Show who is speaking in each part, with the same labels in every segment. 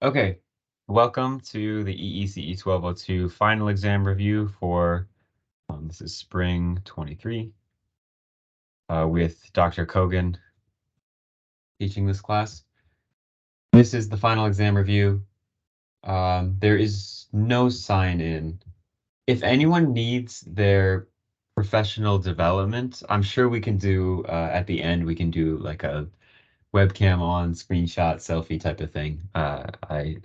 Speaker 1: Okay, welcome to the IEEE 1202 final exam review for this is spring 23 with Dr. Kogan teaching this class. This is the final exam review. There is no sign in. If anyone needs their professional development, I'm sure we can do at the end, we can do like a webcam on screenshot selfie type of thing. I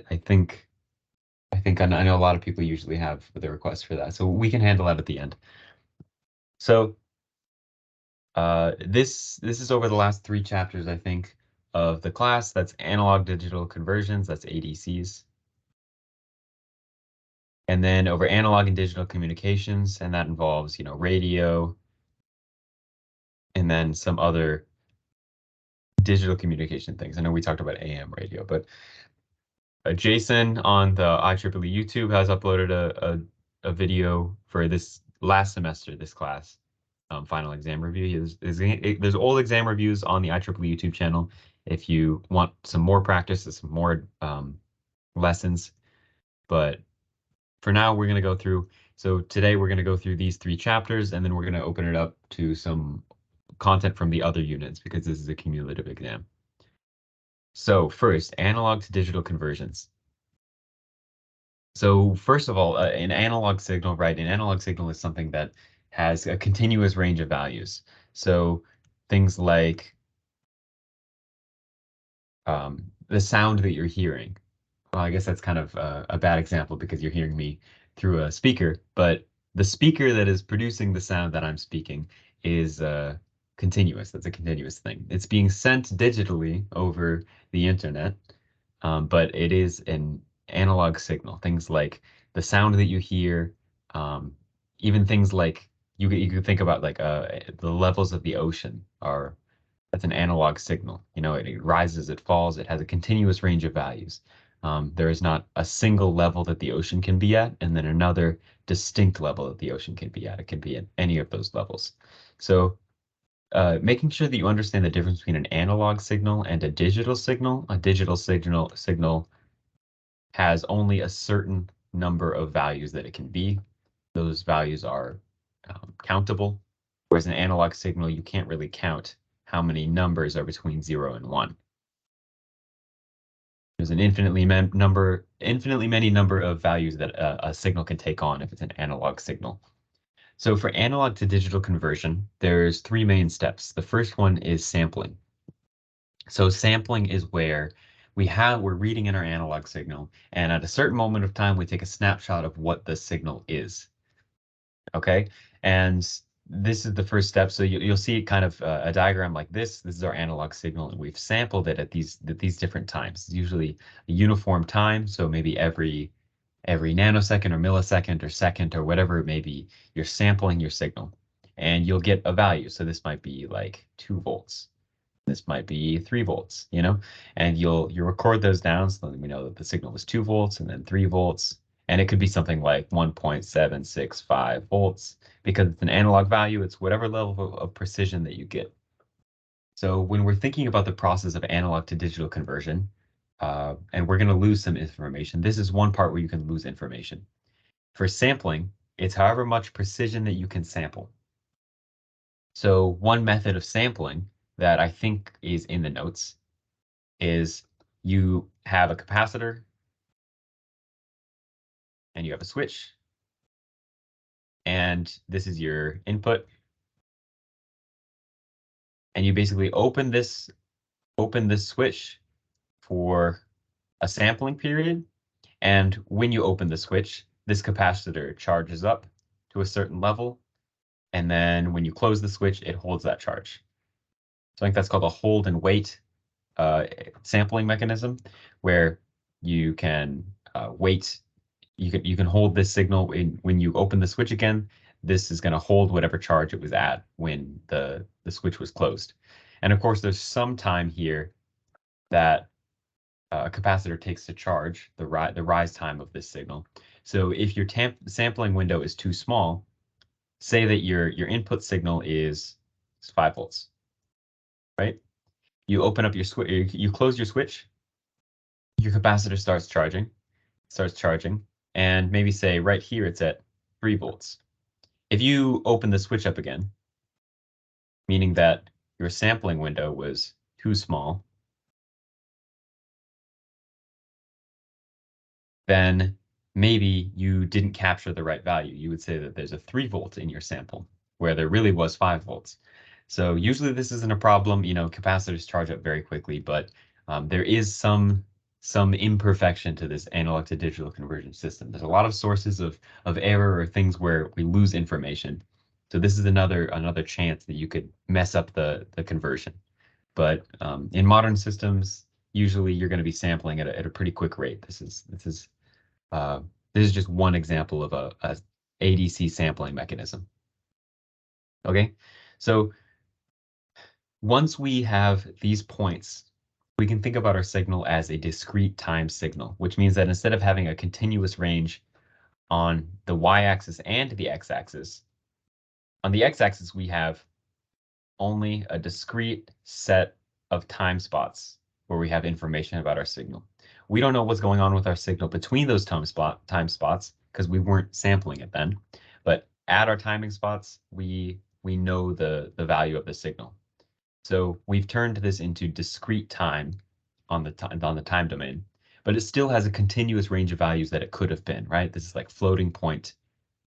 Speaker 1: know a lot of people usually have the request for that, so we can handle that at the end. So this is over the last 3 chapters, I think, of the class. That's analog digital conversions, that's ADCs. And then over analog and digital communications, and that involves, radio, and then some other digital communication things. I know we talked about AM radio, but Jason on the IEEE YouTube has uploaded a video for this last semester, this class, final exam review. There's old exam reviews on the IEEE YouTube channel if you want some more practice, some more lessons. But for now, we're going to go through. So today we're going to go through these 3 chapters, and then we're going to open it up to some content from the other units because this is a cumulative exam. So first, analog to digital conversions. So first of all, an analog signal, right? An analog signal is something that has a continuous range of values. So things like the sound that you're hearing. Well, I guess that's kind of a bad example because you're hearing me through a speaker, but the speaker that is producing the sound that I'm speaking is continuous. That's a continuous thing. It's being sent digitally over the internet, but it is an analog signal. Things like the sound that you hear, even things like you could think about like the levels of the ocean are that's an analog signal. It rises, it falls, it has a continuous range of values. There is not a single level that the ocean can be at, and then another distinct level that the ocean can be at. It can be at any of those levels. So making sure that you understand the difference between an analog signal and a digital signal. A digital signal has only a certain number of values that it can be. Those values are countable, whereas an analog signal, you can't really count how many numbers are between 0 and 1. There's an infinitely many number of values that a signal can take on if it's an analog signal. So for analog to digital conversion, there's 3 main steps. The first one is sampling. So sampling is where we're reading in our analog signal, and at a certain moment of time, we take a snapshot of what the signal is. Okay, and this is the first step. So you'll see kind of a diagram like this. This is our analog signal, and we've sampled it at these different times. It's usually a uniform time, so maybe every nanosecond or millisecond or second or whatever it may be, you're sampling your signal, and you'll get a value. So this might be like 2 volts. This might be 3 volts, and you'll record those down so that we know that the signal was 2 volts and then 3 volts. And it could be something like 1.765 volts because it's an analog value. It's whatever level of precision that you get. So when we're thinking about the process of analog to digital conversion, and we're going to lose some information, this is one part where you can lose information. For sampling, it's however much precision that you can sample. So one method of sampling that I think is in the notes is you have a capacitor and you have a switch, and this is your input, and you basically open this switch for a sampling period, and when you open the switch, this capacitor charges up to a certain level, and then when you close the switch, it holds that charge. So I think that's called a hold and wait sampling mechanism, where you can wait. You can hold this signal when you open the switch again. This is going to hold whatever charge it was at when the switch was closed. And of course, there's some time here that a capacitor takes to charge, the rise time of this signal. So if your sampling window is too small, say that your input signal is 5 volts, right? You open up your switch, you close your switch, your capacitor starts charging, and maybe say right here it's at 3 volts. If you open the switch up again, meaning that your sampling window was too small, then maybe you didn't capture the right value. You would say that there's a 3 volt in your sample where there really was 5 volts. So usually this isn't a problem. Capacitors charge up very quickly, but there is some imperfection to this analog to digital conversion system. There's a lot of sources of error or things where we lose information. So this is another chance that you could mess up the conversion. But in modern systems, usually you're going to be sampling at a pretty quick rate. This is just one example of a ADC sampling mechanism. Okay, so once we have these points, we can think about our signal as a discrete time signal, which means that instead of having a continuous range on the y-axis and the x-axis, on the x-axis we have only a discrete set of time spots where we have information about our signal. We don't know what's going on with our signal between those time spots because we weren't sampling it then. But at our timing spots, we know the value of the signal. So we've turned this into discrete time on the time domain, but it still has a continuous range of values that it could have been, right? This is like floating point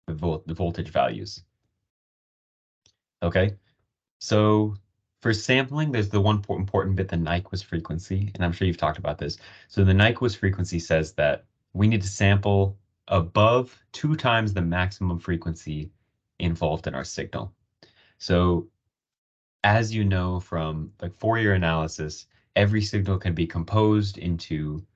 Speaker 1: the voltage values. Okay, so for sampling, there's the one important bit, the Nyquist frequency, and I'm sure you've talked about this. So the Nyquist frequency says that we need to sample above 2 times the maximum frequency involved in our signal. So as you know from like Fourier analysis, every signal can be composed into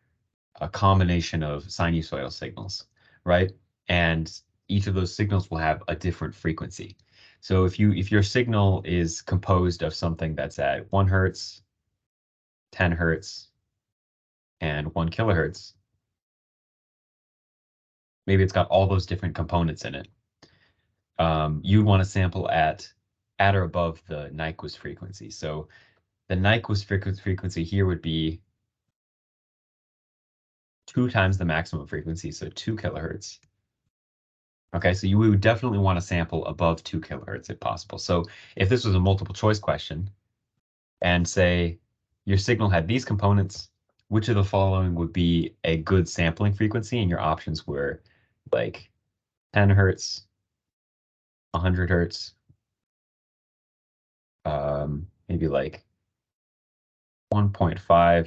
Speaker 1: a combination of sinusoidal signals, right? And each of those signals will have a different frequency. So if your signal is composed of something that's at 1 hertz, 10 hertz, and 1 kilohertz, maybe it's got all those different components in it. You'd want to sample at or above the Nyquist frequency. So the Nyquist frequency here would be 2 times the maximum frequency, so 2 kilohertz. Okay, so you would definitely want to sample above 2 kilohertz if possible. So if this was a multiple choice question and say your signal had these components, which of the following would be a good sampling frequency? And your options were like 10 hertz, 100 hertz, maybe like 1.5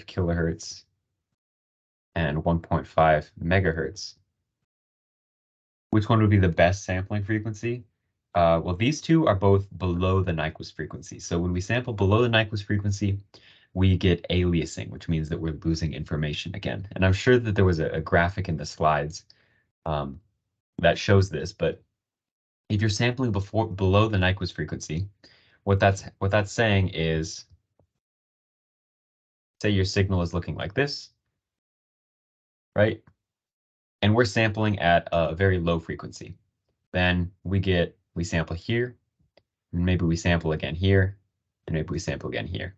Speaker 1: kilohertz and 1.5 megahertz. Which one would be the best sampling frequency? Well, these two are both below the Nyquist frequency. So when we sample below the Nyquist frequency, we get aliasing, which means that we're losing information again. And I'm sure that there was a graphic in the slides that shows this, but if you're sampling below the Nyquist frequency, what that's saying is, say your signal is looking like this, right? And we're sampling at a very low frequency. Then we sample here, and maybe we sample again here, and maybe we sample again here.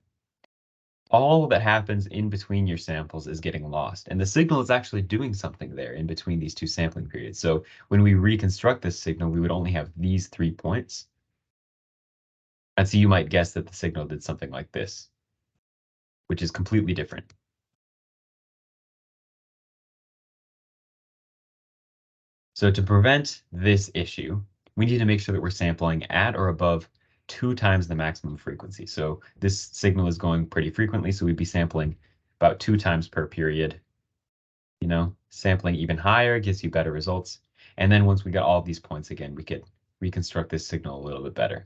Speaker 1: All that happens in between your samples is getting lost, and the signal is actually doing something there in between these two sampling periods. So when we reconstruct this signal, we would only have these 3 points. And so you might guess that the signal did something like this, which is completely different. So to prevent this issue, we need to make sure that we're sampling at or above 2 times the maximum frequency. So this signal is going pretty frequently, so we'd be sampling about 2 times per period. Sampling even higher gives you better results. And then once we get all of these points again, we could reconstruct this signal a little bit better.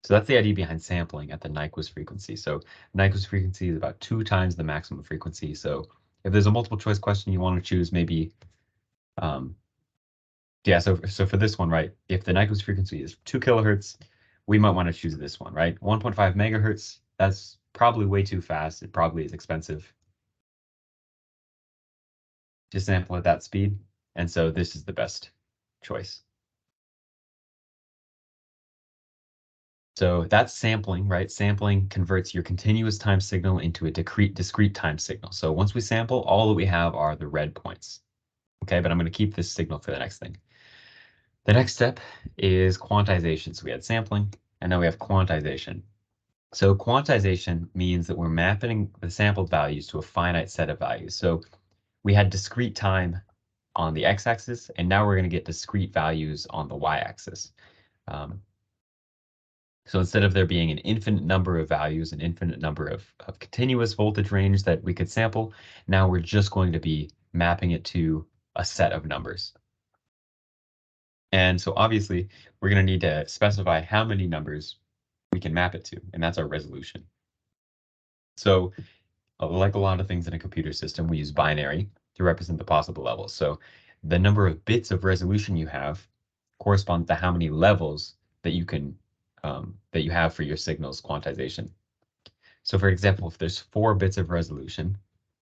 Speaker 1: So that's the idea behind sampling at the Nyquist frequency. So Nyquist frequency is about 2 times the maximum frequency. So if there's a multiple choice question you want to choose, maybe yeah, so for this one, right, if the Nyquist frequency is 2 kilohertz, we might want to choose this one, right? 1.5 megahertz, that's probably way too fast. It probably is expensive to sample at that speed. And so this is the best choice. So that's sampling, right? Sampling converts your continuous time signal into a discrete time signal. So once we sample, all that we have are the red points. Okay, but I'm going to keep this signal for the next thing. The next step is quantization. So we had sampling, and now we have quantization. So quantization means that we're mapping the sampled values to a finite set of values. So we had discrete time on the x-axis, and now we're going to get discrete values on the y-axis. So instead of there being an infinite number of values, an infinite number of continuous voltage range that we could sample, now we're just going to be mapping it to a set of numbers. And so obviously, we're going to need to specify how many numbers we can map it to, and that's our resolution. So like a lot of things in a computer system, we use binary to represent the possible levels. So the number of bits of resolution you have corresponds to how many levels that you can that you have for your signal's quantization. So for example, if there's 4 bits of resolution,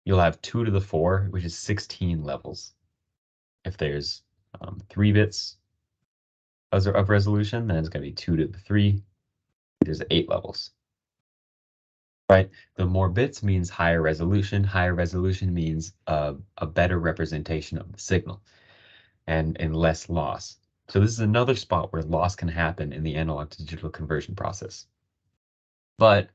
Speaker 1: you'll have 2 to the 4, which is 16 levels. If there's 3 bits of resolution, then it's going to be 2 to the 3, which is 8 levels. Right? The more bits means higher resolution. Higher resolution means a better representation of the signal and less loss. So this is another spot where loss can happen in the analog to digital conversion process. But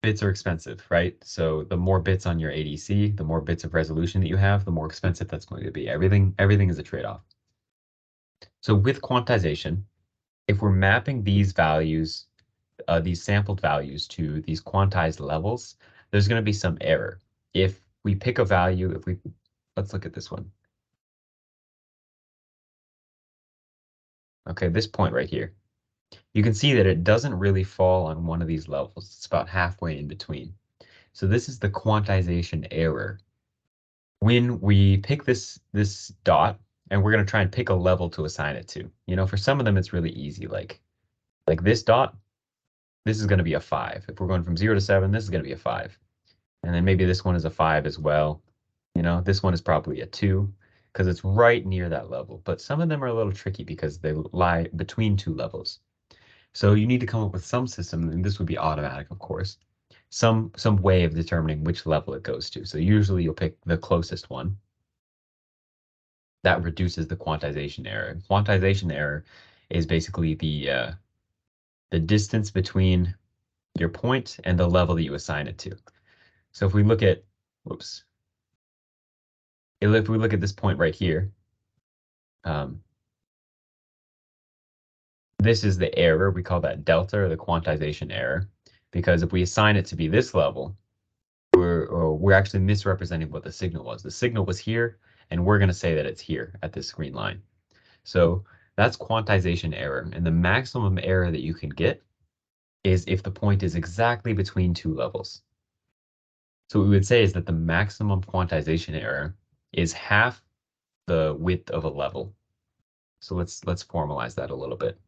Speaker 1: bits are expensive, right? So the more bits on your ADC, the more bits of resolution that you have, the more expensive that's going to be. Everything is a trade-off. So with quantization, if we're mapping these values, these sampled values to these quantized levels, there's going to be some error. If we pick a value, let's look at this one. Okay, this point right here. You can see that it doesn't really fall on one of these levels. It's about halfway in between. So this is the quantization error. When we pick this dot, and we're going to try and pick a level to assign it to. You know, for some of them, it's really easy. Like this dot, this is going to be a 5. If we're going from 0 to 7, this is going to be a 5. And then maybe this one is a 5 as well. You know, this one is probably a 2 because it's right near that level. But some of them are a little tricky because they lie between 2 levels. So you need to come up with some system, and this would be automatic, of course, some way of determining which level it goes to. So usually you'll pick the closest one. That reduces the quantization error. Quantization error is basically the distance between your point and the level that you assign it to. So if we look at, whoops, if we look at this point right here, this is the error. We call that delta, or the quantization error, because if we assign it to be this level, we're actually misrepresenting what the signal was. The signal was here, and we're going to say that it's here at this green line. So that's quantization error. And the maximum error that you can get is if the point is exactly between 2 levels. So what we would say is that the maximum quantization error is half the width of a level. So let's formalize that a little bit.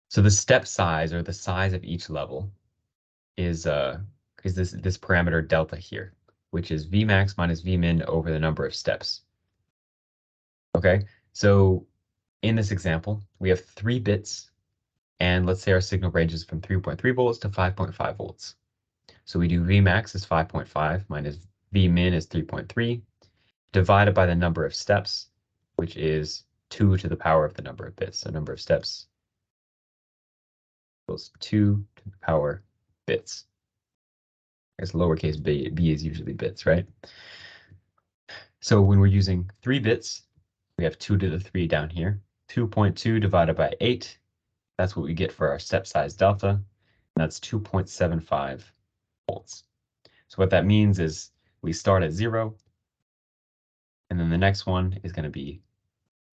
Speaker 1: So the step size, or the size of each level, is this parameter delta here, which is Vmax minus Vmin over the number of steps. Okay, so in this example, we have 3 bits, and let's say our signal ranges from 3.3 volts to 5.5 volts. So we do Vmax is 5.5 minus Vmin is 3.3, divided by the number of steps, which is 2 to the power of the number of bits. So number of steps equals 2 to the power bits. I guess lowercase b is usually bits, right? So when we're using 3 bits, we have 2 to the 3 down here. 2.2 divided by 8, that's what we get for our step size delta, and that's 2.75 volts. So what that means is we start at 0, and then the next one is going to be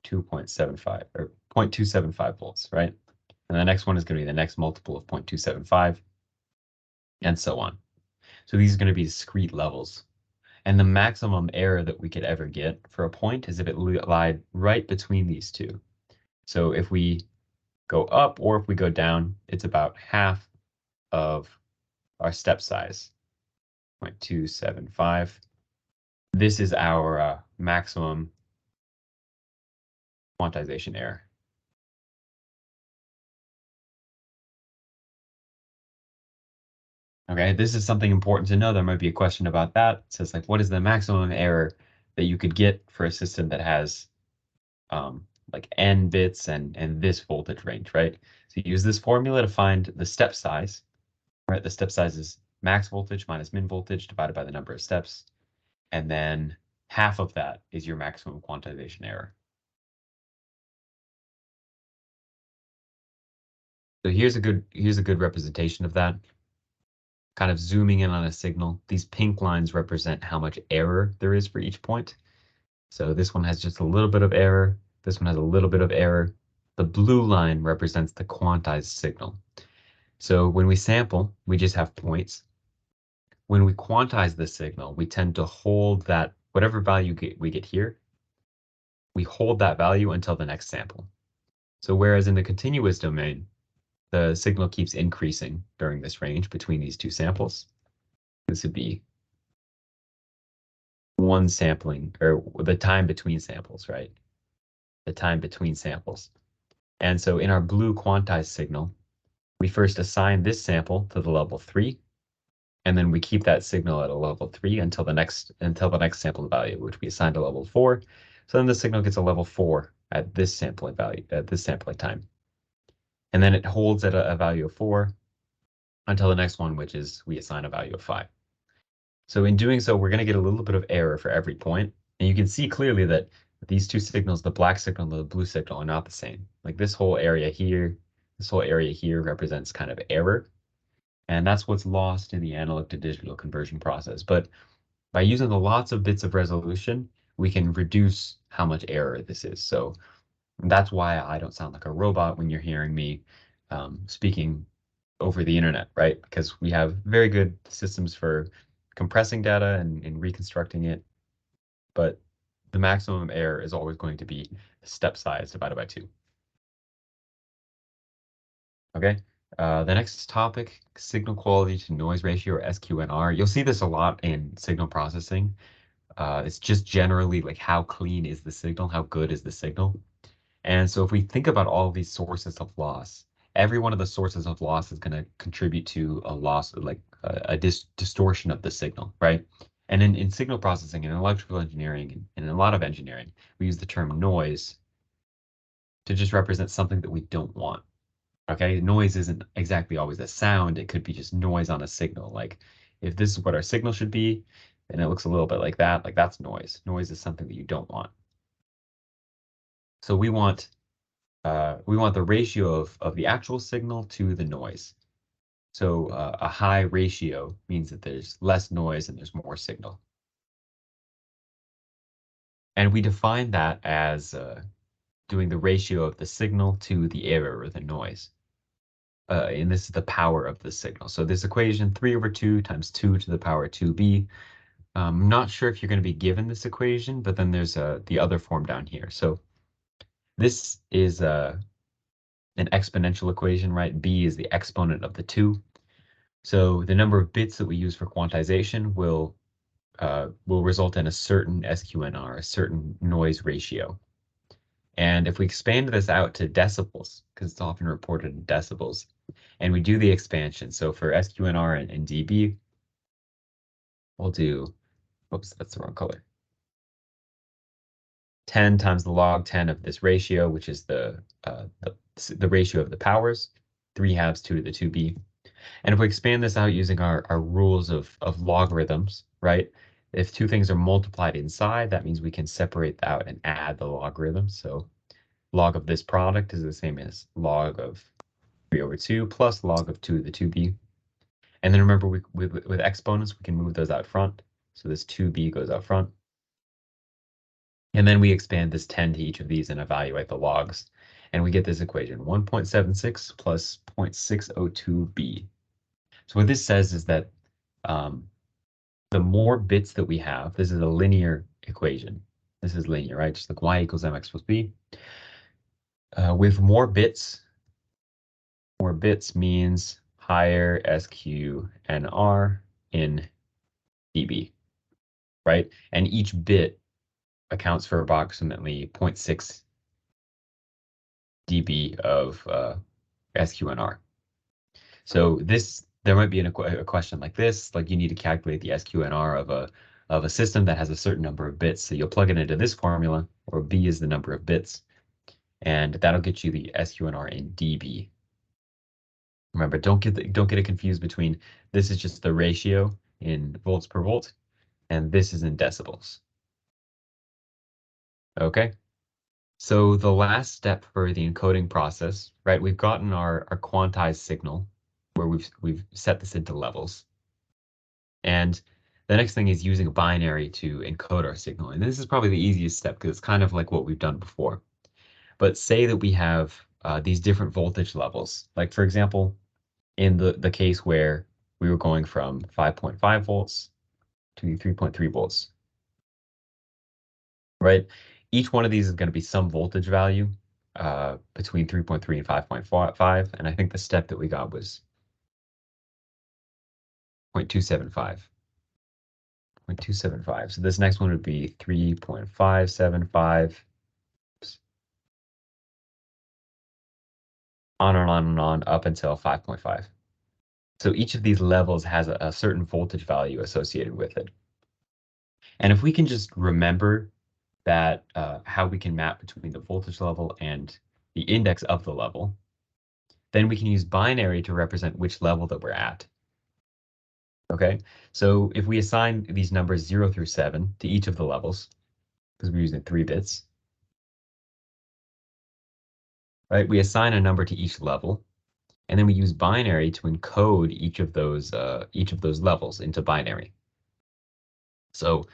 Speaker 1: 2.75 or 0.275 volts, right? And the next one is going to be the next multiple of 0.275, and so on. So these are going to be discrete levels. And the maximum error that we could ever get for a point is if it lied right between these two. So if we go up or if we go down, it's about half of our step size, 0.275. This is our maximum quantization error. Okay, this is something important to know. There might be a question about that. It says like, what is the maximum error that you could get for a system that has like n bits and this voltage range, right? So you use this formula to find the step size, right? The step size is max voltage minus min voltage divided by the number of steps, and then half of that is your maximum quantization error. So here's a good representation of that. Kind of zooming in on a signal. These pink lines represent how much error there is for each point. So this one has just a little bit of error. This one has a little bit of error. The blue line represents the quantized signal. So when we sample, we just have points. When we quantize the signal, we tend to hold that whatever value we get here, we hold that value until the next sample. So whereas in the continuous domain, the signal keeps increasing during this range between these two samples. This would be one sampling, or the time between samples, right? The time between samples. And so in our blue quantized signal, we first assign this sample to the level 3, and then we keep that signal at a level 3 until the next sample value, which we assign to level 4. So then the signal gets a level 4 at this sampling value, at this sampling time. And then it holds at a value of 4 until the next one, which is we assign a value of 5. So in doing so, we're going to get a little bit of error for every point. And you can see clearly that these two signals, the black signal and the blue signal, are not the same. Like this whole area here represents kind of error. And that's what's lost in the analog to digital conversion process. But by using lots of bits of resolution, we can reduce how much error this is. So that's why I don't sound like a robot when you're hearing me speaking over the internet, right? Because we have very good systems for compressing data and reconstructing it, but the maximum error is always going to be step size divided by 2. Okay, the next topic, signal quality to noise ratio, or SQNR. You'll see this a lot in signal processing. It's just generally like how clean is the signal, how good is the signal. And so if we think about all of these sources of loss, every one of the sources of loss is going to contribute to a loss, like a distortion of the signal, right? And in signal processing and in electrical engineering and in a lot of engineering, we use the term noise to just represent something that we don't want. Okay, noise isn't exactly always a sound. It could be just noise on a signal. Like if this is what our signal should be, and it looks a little bit like that's noise. Noise is something that you don't want. So we want the ratio of the actual signal to the noise. So a high ratio means that there's less noise and there's more signal. And we define that as doing the ratio of the signal to the error or the noise. And this is the power of the signal. So this equation, 3/2 times 2 to the power 2b. I'm not sure if you're going to be given this equation, but then there's the other form down here. So this is an exponential equation, right? B is the exponent of the 2. So the number of bits that we use for quantization will result in a certain SQNR, a certain noise ratio. And if we expand this out to decibels, because it's often reported in decibels, and we do the expansion, so for SQNR and dB, we'll do, oops, that's the wrong color. 10 times the log 10 of this ratio, which is the ratio of the powers, 3/2 2 to the 2b. And if we expand this out using our rules of logarithms, right? If two things are multiplied inside, that means we can separate out and add the logarithms. So log of this product is the same as log of 3/2 plus log of 2 to the 2b. And then remember, with exponents, we can move those out front. So this 2b goes out front. And then we expand this 10 to each of these and evaluate the logs. And we get this equation, 1.76 plus 0.602b. So what this says is that the more bits that we have, this is a linear equation. This is linear, right? Just like y equals mx plus b. With more bits means higher SQNR in dB, right? And each bit accounts for approximately 0.6 dB of SQNR. So this there might be a question like this, like you need to calculate the SQNR of a system that has a certain number of bits. So you'll plug it into this formula, or B is the number of bits, and that'll get you the SQNR in dB. Remember, don't get it confused between this is just the ratio in volts per volt, and this is in decibels. Okay. So the last step for the encoding process, right? We've gotten our quantized signal where we've set this into levels. And the next thing is using a binary to encode our signal. And this is probably the easiest step because it's kind of like what we've done before. But say that we have these different voltage levels. Like for example, in the case where we were going from 5.5 volts to 3.3 volts, right? Each one of these is going to be some voltage value between 3.3 and 5.5. And I think the step that we got was 0.275. 0.275. So this next one would be 3.575. On and on and on up until 5.5. So each of these levels has a certain voltage value associated with it. And if we can just remember that how we can map between the voltage level and the index of the level, then we can use binary to represent which level that we're at. Okay, so if we assign these numbers 0 through 7 to each of the levels, because we're using 3 bits, right? We assign a number to each level, and then we use binary to encode each of those levels into binary. So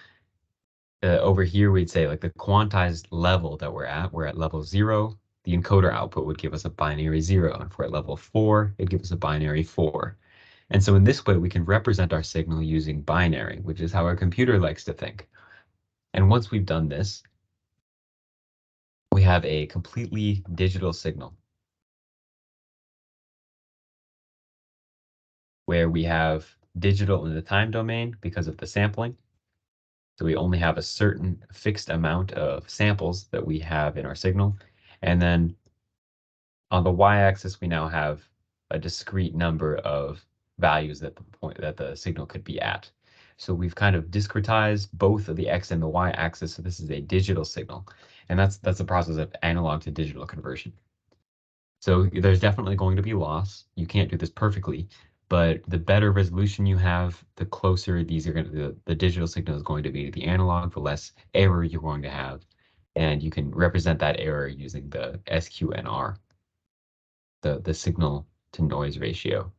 Speaker 1: over here, we'd say like the quantized level that we're at level 0. The encoder output would give us a binary 0. And if we're at level 4, it'd give us a binary 4. And so in this way, we can represent our signal using binary, which is how our computer likes to think. And once we've done this, we have a completely digital signal where we have digital in the time domain because of the sampling. So we only have a certain fixed amount of samples that we have in our signal. And then on the y-axis, we now have a discrete number of values that the signal could be at. So we've kind of discretized both of the x and the y-axis. So this is a digital signal, and that's the process of analog to digital conversion. So there's definitely going to be loss. You can't do this perfectly, but the better resolution you have, the closer these are going to the digital signal is going to be to the analog, the less error you're going to have, and you can represent that error using the SQNR. The signal to noise ratio.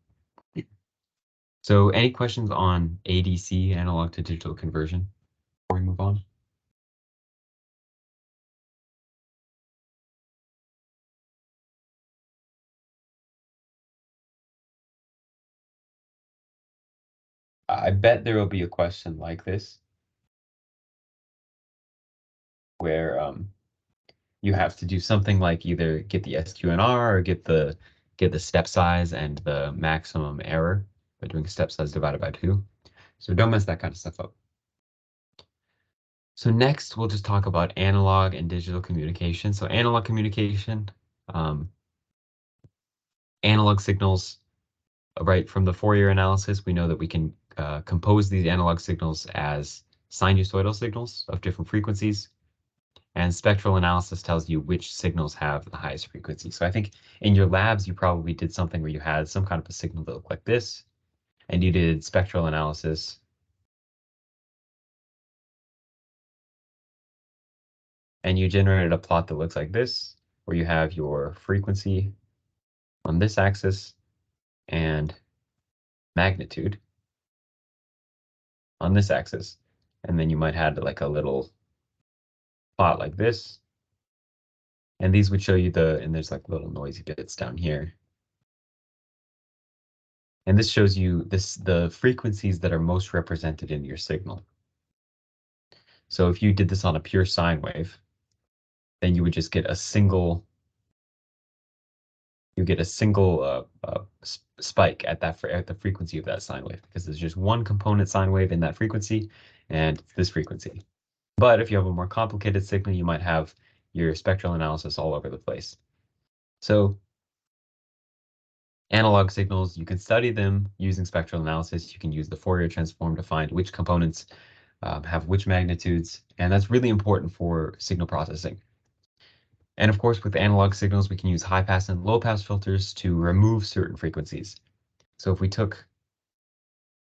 Speaker 1: So any questions on ADC, analog to digital conversion, before we move on? I bet there will be a question like this where you have to do something like either get the SQNR or get the step size and the maximum error by doing step size divided by 2. So don't mess that kind of stuff up. So next, we'll just talk about analog and digital communication. So analog communication, analog signals, right from the Fourier analysis, we know that we can compose these analog signals as sinusoidal signals of different frequencies. And spectral analysis tells you which signals have the highest frequency. So I think in your labs, you probably did something where you had some kind of a signal that looked like this, and you did spectral analysis. And you generated a plot that looks like this, where you have your frequency on this axis and magnitude on this axis. And then you might have like a little plot like this. And these would show you and there's like little noisy bits down here. And this shows you the frequencies that are most represented in your signal. So if you did this on a pure sine wave, then you would just get a single spike at the frequency of that sine wave, because there's just one component sine wave in that frequency, and it's this frequency. But if you have a more complicated signal, you might have your spectral analysis all over the place. So Analog signals, you can study them using spectral analysis. You can use the Fourier transform to find which components have which magnitudes, and that's really important for signal processing. And of course, with analog signals, we can use high pass and low pass filters to remove certain frequencies. So if we took,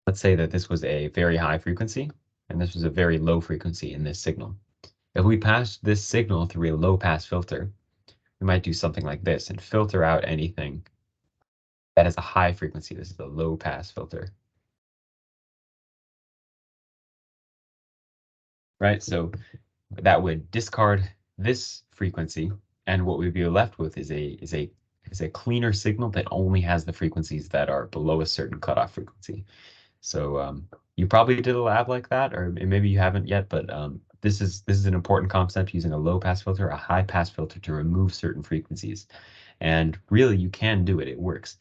Speaker 1: let's say that this was a very high frequency, and this was a very low frequency in this signal. If we passed this signal through a low pass filter, we might do something like this and filter out anything that has a high frequency. This is a low pass filter. Right? So that would discard this frequency, and what we'd be left with is a cleaner signal that only has the frequencies that are below a certain cutoff frequency. So you probably did a lab like that, or maybe you haven't yet, but this is an important concept, using a low pass filter, a high pass filter to remove certain frequencies. And really, you can do it. It works.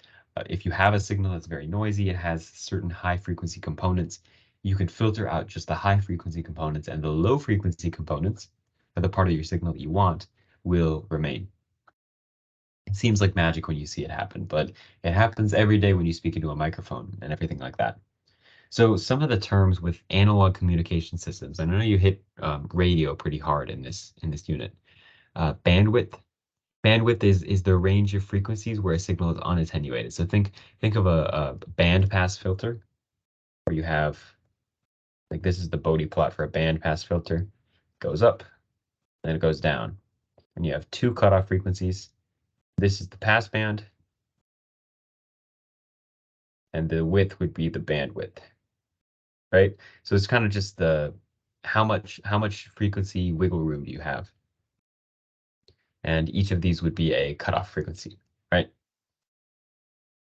Speaker 1: If you have a signal that's very noisy, it has certain high frequency components, you can filter out just the high frequency components, and the low frequency components, for the part of your signal that you want, will remain. It seems like magic when you see it happen, but it happens every day when you speak into a microphone and everything like that. So some of the terms with analog communication systems, and I know you hit radio pretty hard in this unit. Bandwidth. Bandwidth is the range of frequencies where a signal is unattenuated. So think of a band pass filter, where you have, like, this is the Bode plot for a band pass filter. It goes up, then it goes down, and you have two cutoff frequencies. This is the pass band, and the width would be the bandwidth, right? So it's kind of just the how much frequency wiggle room do you have, and each of these would be a cutoff frequency, right?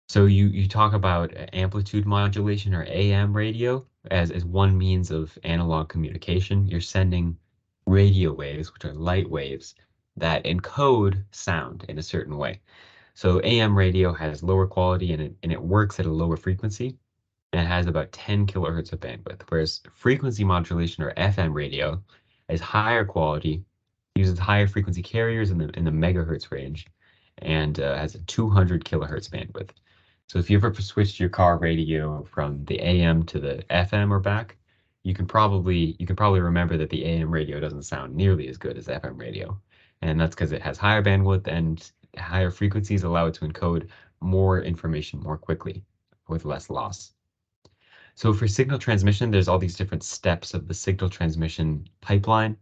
Speaker 1: So you talk about amplitude modulation, or AM radio, as one means of analog communication. You're sending radio waves, which are light waves, that encode sound in a certain way. So AM radio has lower quality, and it works at a lower frequency, and it has about 10 kilohertz of bandwidth, whereas frequency modulation, or FM radio, is higher quality, uses higher frequency carriers in the megahertz range, and has a 200 kilohertz bandwidth. So if you ever switched your car radio from the AM to the FM or back, you can probably remember that the AM radio doesn't sound nearly as good as FM radio. And that's because it has higher bandwidth, and higher frequencies allow it to encode more information more quickly with less loss. So for signal transmission, there's all these different steps of the signal transmission pipeline,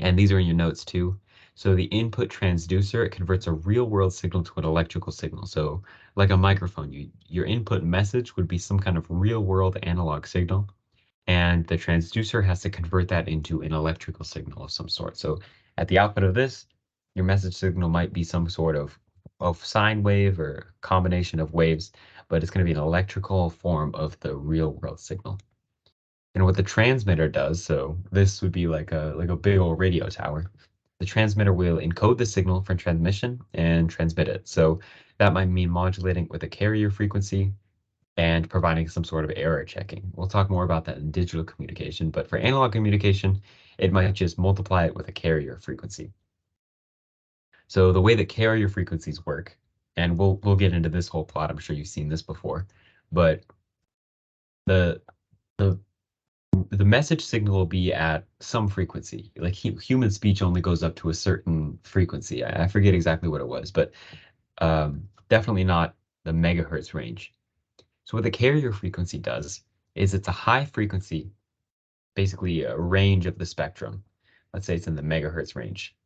Speaker 1: and these are in your notes too. So the input transducer, it converts a real world signal to an electrical signal. So like a microphone, your input message would be some kind of real world analog signal, and the transducer has to convert that into an electrical signal of some sort. So at the output of this, your message signal might be some sort of sine wave or combination of waves, but it's going to be an electrical form of the real world signal. And what the transmitter does, so this would be like a big old radio tower. The transmitter will encode the signal for transmission and transmit it. So that might mean modulating with a carrier frequency and providing some sort of error checking. We'll talk more about that in digital communication, but for analog communication, it might just multiply it with a carrier frequency. So the way that carrier frequencies work, and we'll get into this whole plot, I'm sure you've seen this before, but the message signal will be at some frequency. Like human speech only goes up to a certain frequency. I forget exactly what it was, but definitely not the megahertz range. So what the carrier frequency does is it's a high frequency, basically a range of the spectrum. Let's say it's in the megahertz range.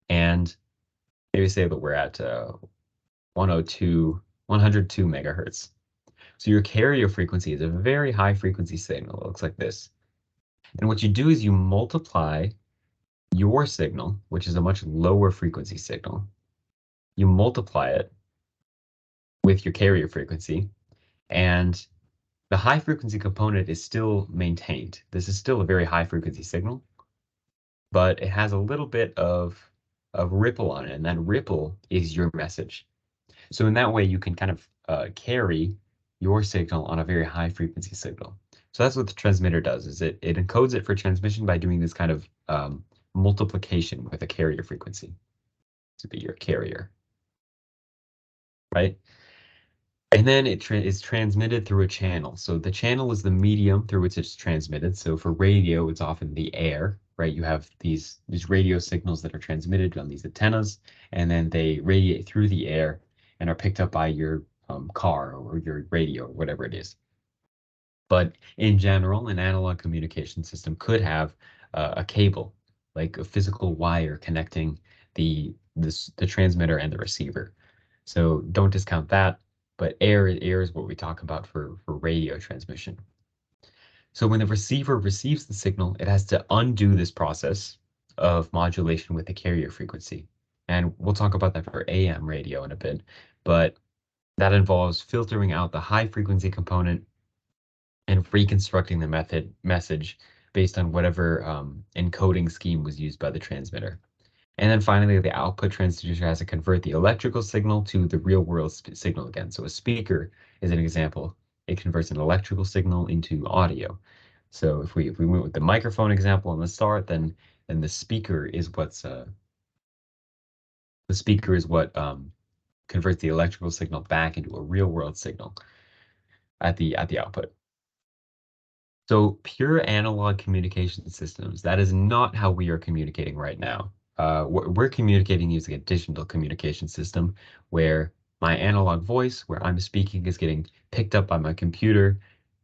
Speaker 1: And maybe say that we're at 102 megahertz. So your carrier frequency is a very high frequency signal. It looks like this. And what you do is you multiply your signal, which is a much lower frequency signal. You multiply it with your carrier frequency, and the high frequency component is still maintained. This is still a very high frequency signal, but it has a little bit of ripple on it, and that ripple is your message. So in that way, you can kind of carry your signal on a very high frequency signal. So that's what the transmitter does, is it encodes it for transmission by doing this kind of multiplication with a carrier frequency to be your carrier. right? And then it is transmitted through a channel. So the channel is the medium through which it's transmitted. So for radio, it's often the air, right? You have these radio signals that are transmitted on these antennas, and then they radiate through the air and are picked up by your car or your radio or whatever it is. But in general, an analog communication system could have a cable, like a physical wire connecting the transmitter and the receiver. So don't discount that. But air is what we talk about for radio transmission. So when the receiver receives the signal, it has to undo this process of modulation with the carrier frequency. And we'll talk about that for AM radio in a bit, but that involves filtering out the high frequency component and reconstructing the message based on whatever encoding scheme was used by the transmitter. And then finally, the output transducer has to convert the electrical signal to the real world signal again. So a speaker is an example. It converts an electrical signal into audio. So if we went with the microphone example on the start, then the speaker is what converts the electrical signal back into a real world signal at the output. So pure analog communication systems, that is not how we are communicating right now. We're communicating using a digital communication system where my analog voice, where I'm speaking, is getting picked up by my computer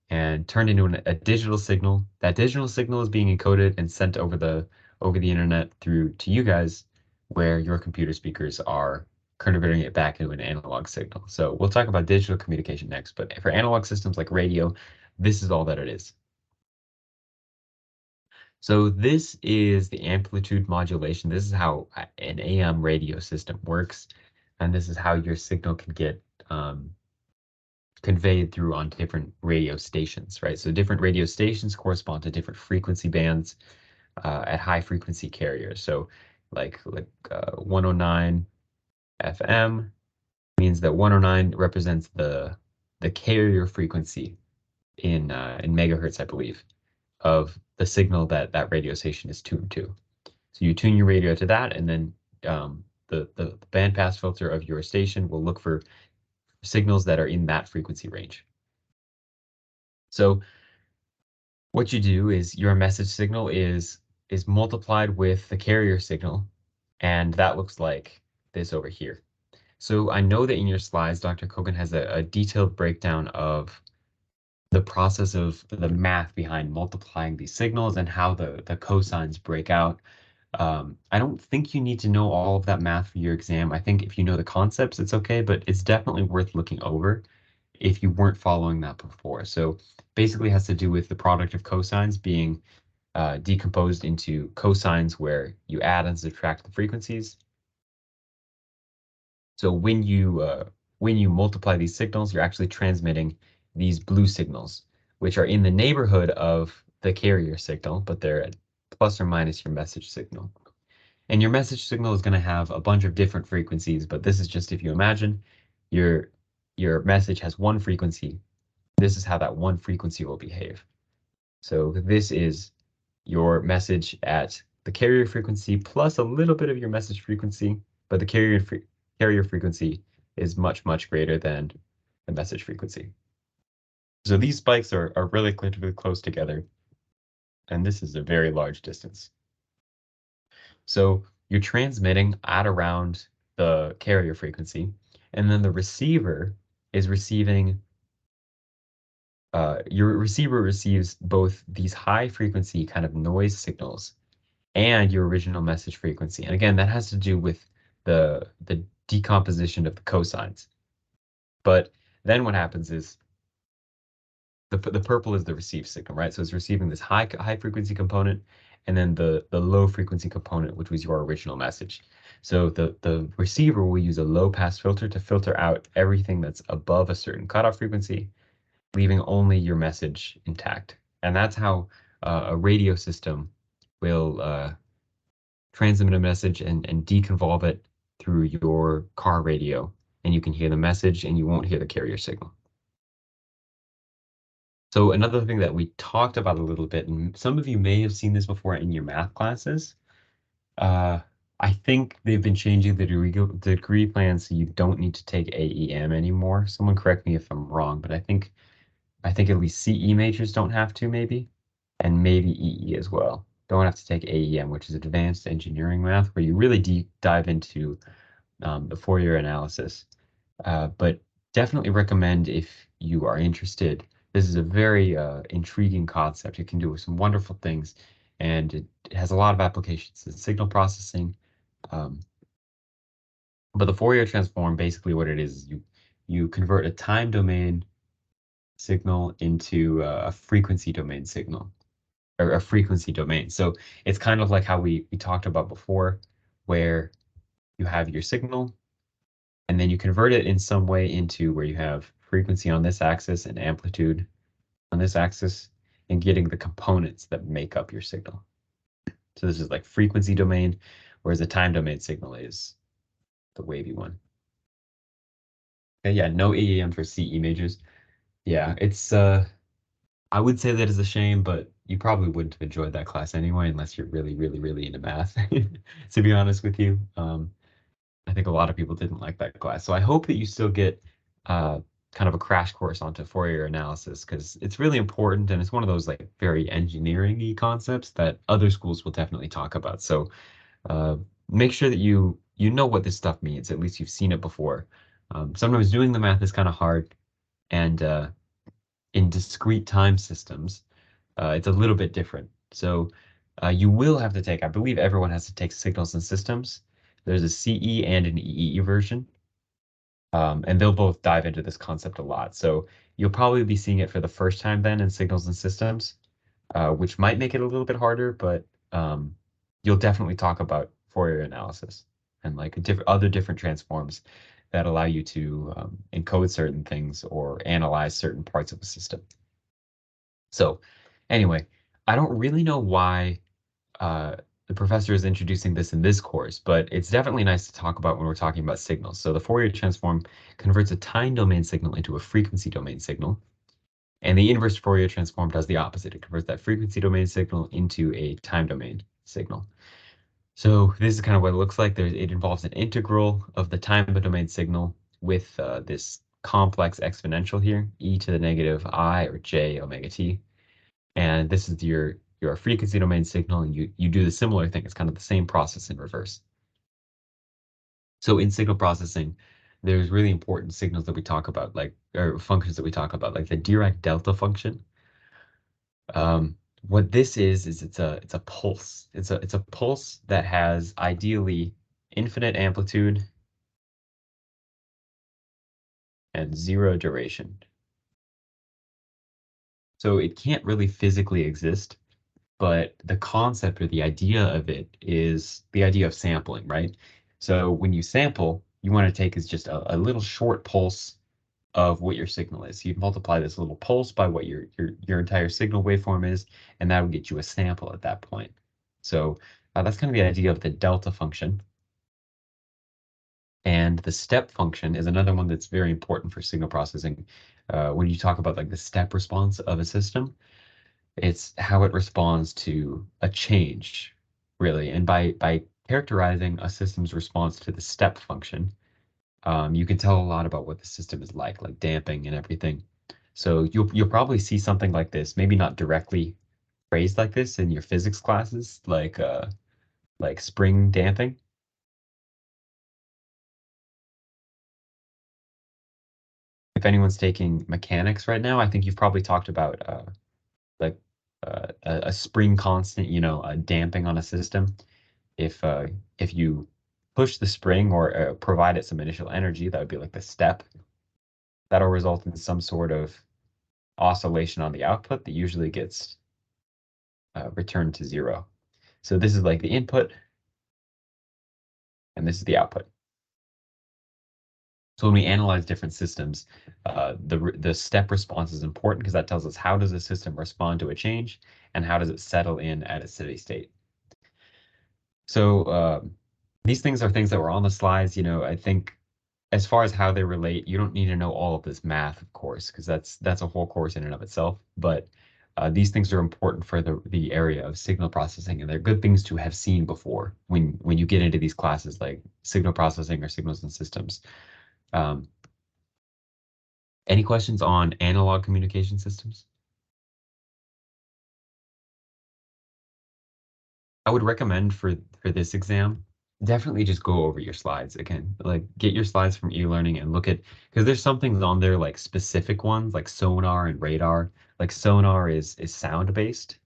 Speaker 1: and turned into a digital signal. That digital signal is being encoded and sent over the internet through to you guys, where your computer speakers are converting it back into an analog signal. So we'll talk about digital communication next, but for analog systems like radio, this is all that it is. So this is the amplitude modulation. This is how an AM radio system works, and this is how your signal can get conveyed through on different radio stations, right? So different radio stations correspond to different frequency bands at high frequency carriers. So like 109 FM means that 109 represents the carrier frequency in megahertz, I believe, of the signal that that radio station is tuned to. So you tune your radio to that, and then the bandpass filter of your station will look for signals that are in that frequency range. So what you do is your message signal is multiplied with the carrier signal, and that looks like this over here. So I know that in your slides, Dr. Kogan has a detailed breakdown of the process of the math behind multiplying these signals and how the cosines break out. I don't think you need to know all of that math for your exam. I think if you know the concepts, it's okay, but it's definitely worth looking over if you weren't following that before. So basically it has to do with the product of cosines being decomposed into cosines where you add and subtract the frequencies. So when you multiply these signals, you're actually transmitting these blue signals, which are in the neighborhood of the carrier signal, but they're at plus or minus your message signal. And your message signal is going to have a bunch of different frequencies, but this is just if you imagine your message has one frequency, this is how that one frequency will behave. So this is your message at the carrier frequency plus a little bit of your message frequency, but the carrier frequency is much, much greater than the message frequency. So these spikes are relatively close together, and this is a very large distance. So you're transmitting at around the carrier frequency, and then the receiver is receiving, your receiver receives both these high frequency kind of noise signals and your original message frequency. And again, that has to do with the decomposition of the cosines. But then what happens is the purple is the received signal, right? So it's receiving this high frequency component and then the low frequency component, which was your original message. So the receiver will use a low pass filter to filter out everything that's above a certain cutoff frequency, leaving only your message intact. And that's how a radio system will transmit a message and deconvolve it through your car radio, and you can hear the message and you won't hear the carrier signal. So another thing that we talked about a little bit, and some of you may have seen this before in your math classes, I think they've been changing the degree plan so you don't need to take AEM anymore. Someone correct me if I'm wrong, but I think at least CE majors don't have to maybe, and maybe EE as well. Don't have to take AEM, which is advanced engineering math, where you really deep dive into the Fourier analysis. But definitely recommend if you are interested. This is a very intriguing concept. It can do some wonderful things, and it has a lot of applications in signal processing. Um, but the Fourier transform, basically what it is, you convert a time domain signal into a frequency domain signal, or a frequency domain. So it's kind of like how we talked about before, where you have your signal, and then you convert it in some way into where you have frequency on this axis and amplitude on this axis, and getting the components that make up your signal. So this is like frequency domain, whereas a time domain signal is the wavy one. Okay, yeah, no AEM for CE majors. Yeah, it's I would say that is a shame, but you probably wouldn't have enjoyed that class anyway, unless you're really, really, really into math, to be honest with you. I think a lot of people didn't like that class. So I hope that you still get uh, kind of a crash course onto Fourier analysis, because it's really important, and it's one of those like very engineering-y concepts that other schools will definitely talk about. So uh, make sure that you know what this stuff means. At least you've seen it before. Sometimes doing the math is kind of hard, and in discrete time systems, it's a little bit different. So you will have to take, I believe everyone has to take signals and systems. There's a CE and an EEE version, and they'll both dive into this concept a lot. So you'll probably be seeing it for the first time then in signals and systems, which might make it a little bit harder, but you'll definitely talk about Fourier analysis and like other different transforms that allow you to encode certain things or analyze certain parts of a system. So anyway, I don't really know why uh, the professor is introducing this in this course, but it's definitely nice to talk about when we're talking about signals. So the Fourier transform converts a time domain signal into a frequency domain signal, and the inverse Fourier transform does the opposite. It converts that frequency domain signal into a time domain signal. So this is kind of what it looks like. It involves an integral of the time domain signal with this complex exponential here, e to the negative I or j omega t. And this is your frequency domain signal, and you do the similar thing. It's kind of the same process in reverse. So in signal processing, there's really important signals that we talk about, like or functions that we talk about, like the Dirac delta function. What this is it's a pulse. It's a pulse that has ideally infinite amplitude and zero duration. So it can't really physically exist, but the concept or the idea of it is the idea of sampling, right? So when you sample, you want to take is just a little short pulse of what your signal is. You multiply this little pulse by what your entire signal waveform is, and that will get you a sample at that point. So that's kind of the idea of the delta function. And the step function is another one that's very important for signal processing. When you talk about like the step response of a system, it's how it responds to a change, really. And by characterizing a system's response to the step function, you can tell a lot about what the system is like damping and everything. So you'll probably see something like this, maybe not directly phrased like this in your physics classes, like spring damping. If anyone's taking mechanics right now, I think you've probably talked about like a spring constant, damping on a system. If you push the spring or provide it some initial energy, that would be like the step. That'll result in some sort of oscillation on the output that usually gets returned to zero. So this is like the input, and this is the output. So when we analyze different systems, the step response is important because that tells us how does a system respond to a change and how does it settle in at a steady state. So these things are things that were on the slides. I think as far as how they relate, you don't need to know all of this math, of course, because that's a whole course in and of itself. But These things are important for the area of signal processing, and they're good things to have seen before when you get into these classes like signal processing or signals and systems. Um, any questions on analog communication systems? I would recommend for this exam, definitely just go over your slides again. Like get your slides from e-learning and look at because there's some things on there like specific ones like sonar and radar. Like sonar is sound based,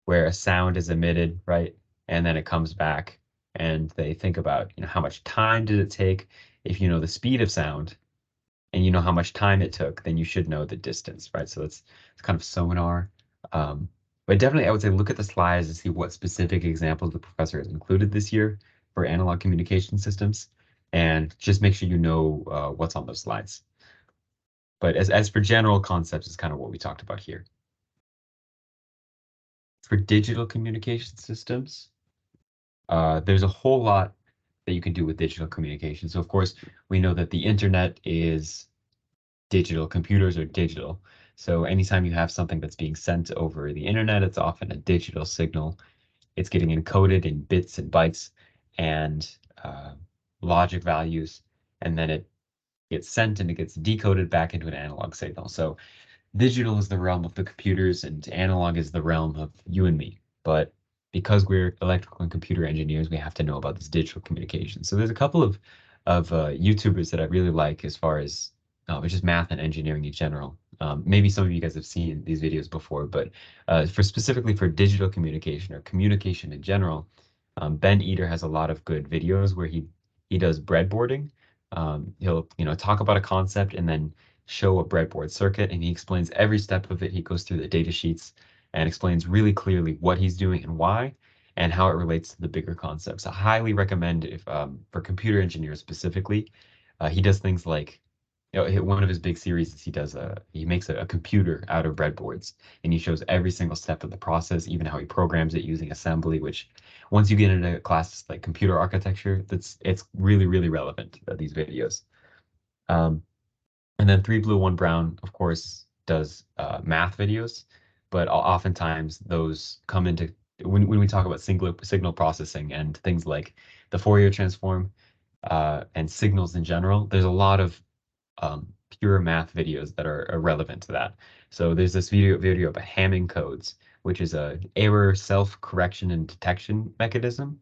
Speaker 1: where a sound is emitted, right? And then it comes back and they think about, how much time did it take? If you know the speed of sound and you know how much time it took, then you should know the distance, right? So it's kind of sonar. Um, but definitely, I would say look at the slides to see what specific examples the professor has included this year for analog communication systems, and just make sure you know what's on those slides. But as for general concepts, is kind of what we talked about here. For digital communication systems, there's a whole lot that you can do with digital communication. So of course, we know that the internet is digital, computers are digital. So anytime you have something that's being sent over the internet, it's often a digital signal. It's getting encoded in bits and bytes and uh, logic values, and then it gets sent and it gets decoded back into an analog signal. So digital is the realm of the computers and analog is the realm of you and me. But because we're electrical and computer engineers, we have to know about this digital communication. So there's a couple of YouTubers that I really like as far as just math and engineering in general. Maybe some of you guys have seen these videos before, but for specifically for digital communication or communication in general, Ben Eater has a lot of good videos where he does breadboarding. He'll talk about a concept and then show a breadboard circuit, and he explains every step of it. He goes through the data sheets and explains really clearly what he's doing and why, and how it relates to the bigger concepts. I highly recommend if for computer engineers specifically, he does things like one of his big series is he makes a computer out of breadboards, and he shows every single step of the process, even how he programs it using assembly, which once you get into classes like computer architecture, it's really, really relevant, these videos. Um, and then 3 Blue 1 Brown, of course, does math videos, but oftentimes those come into when we talk about signal processing and things like the Fourier transform and signals in general. There's a lot of pure math videos that are relevant to that. So there's this video about Hamming codes, which is a error self-correction and detection mechanism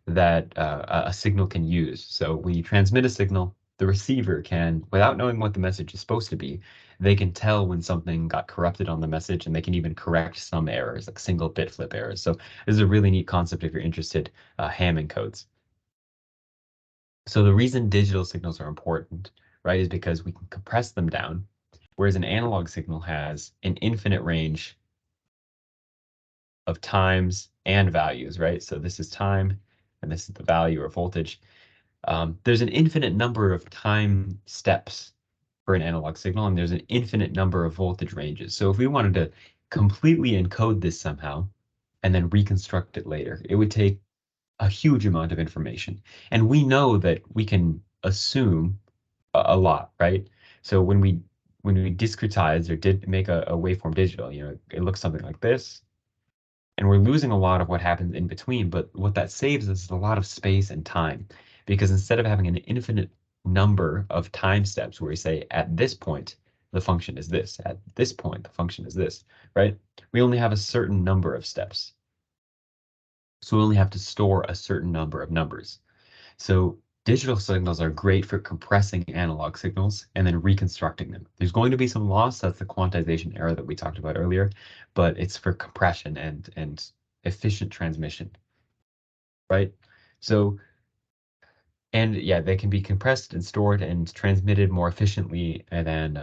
Speaker 1: that a signal can use. So when you transmit a signal, the receiver can, without knowing what the message is supposed to be, they can tell when something got corrupted on the message, and they can even correct some errors, like single bit flip errors. So this is a really neat concept if you're interested, Hamming codes. So the reason digital signals are important, right, is because we can compress them down, whereas an analog signal has an infinite range of times and values, right? So this is time, and this is the value or voltage. There's an infinite number of time steps for an analog signal, and there's an infinite number of voltage ranges. So if we wanted to completely encode this somehow and then reconstruct it later, it would take a huge amount of information. And we know that we can assume a lot, right? So when we discretize or did make a waveform digital, it looks something like this, and we're losing a lot of what happens in between. But what that saves us is a lot of space and time, because instead of having an infinite number of time steps where we say at this point the function is this, at this point the function is this, right? We only have a certain number of steps. So we only have to store a certain number of numbers. So digital signals are great for compressing analog signals and then reconstructing them. There's going to be some loss, that's the quantization error that we talked about earlier, but it's for compression and efficient transmission, right? So, and yeah, they can be compressed and stored and transmitted more efficiently than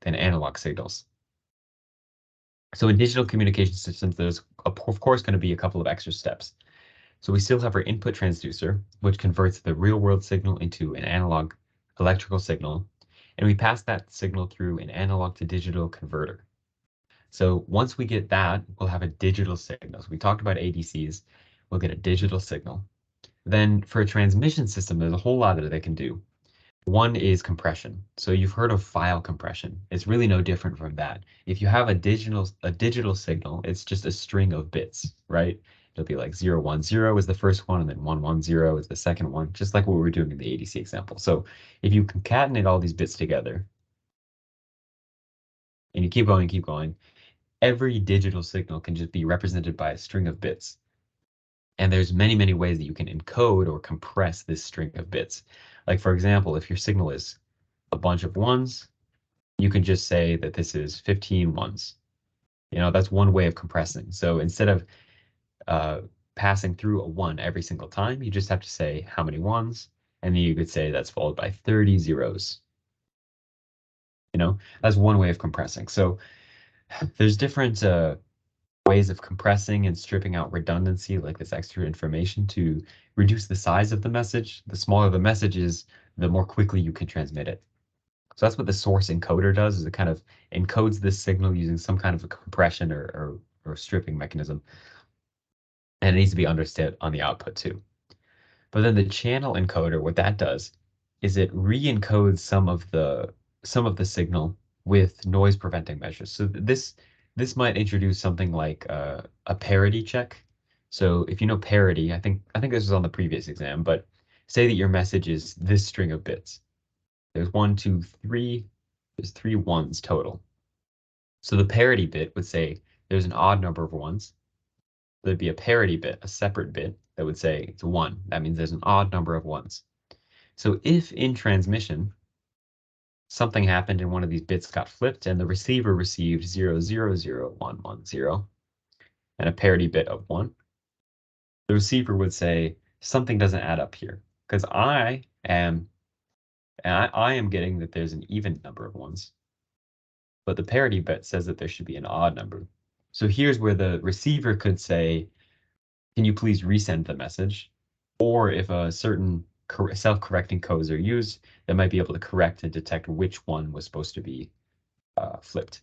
Speaker 1: analog signals. So in digital communication systems, there's of course going to be a couple of extra steps. So we still have our input transducer, which converts the real world signal into an analog electrical signal, and we pass that signal through an analog to digital converter. So once we get that, we'll have a digital signal. So we talked about ADCs, we'll get a digital signal. Then for a transmission system, there's a whole lot that they can do. One is compression. So you've heard of file compression. It's really no different from that. If you have a digital signal, it's just a string of bits, right? It'll be like 010 is the first one, and then 110 is the second one, just like what we were doing in the ADC example. So if you concatenate all these bits together, and you keep going, every digital signal can just be represented by a string of bits. And there's many, many ways that you can encode or compress this string of bits. Like, for example, if your signal is a bunch of ones, you can just say that this is 15 ones. That's one way of compressing. So instead of passing through a one every single time, you just have to say how many ones, and then you could say that's followed by 30 zeros. That's one way of compressing. So there's different ways of compressing and stripping out redundancy, like this extra information, to reduce the size of the message. The smaller the message is, the more quickly you can transmit it. So that's what the source encoder does, is it kind of encodes this signal using some kind of a compression or stripping mechanism. And it needs to be understood on the output too. But then the channel encoder, what that does is it re-encodes some of the signal with noise preventing measures. So this might introduce something like a parity check. So if you know parity, I think this was on the previous exam, but say that your message is this string of bits. There's one, two, three. There's three ones total. So the parity bit would say there's an odd number of ones. There'd be a parity bit, a separate bit that would say it's one. That means there's an odd number of ones. So if in transmission something happened and one of these bits got flipped and the receiver received 0001110 and a parity bit of 1, the receiver would say something doesn't add up here because I am getting that there's an even number of ones, but the parity bit says that there should be an odd number. So here's where the receiver could say, can you please resend the message? Or if a certain self-correcting codes are used, that might be able to correct and detect which one was supposed to be flipped.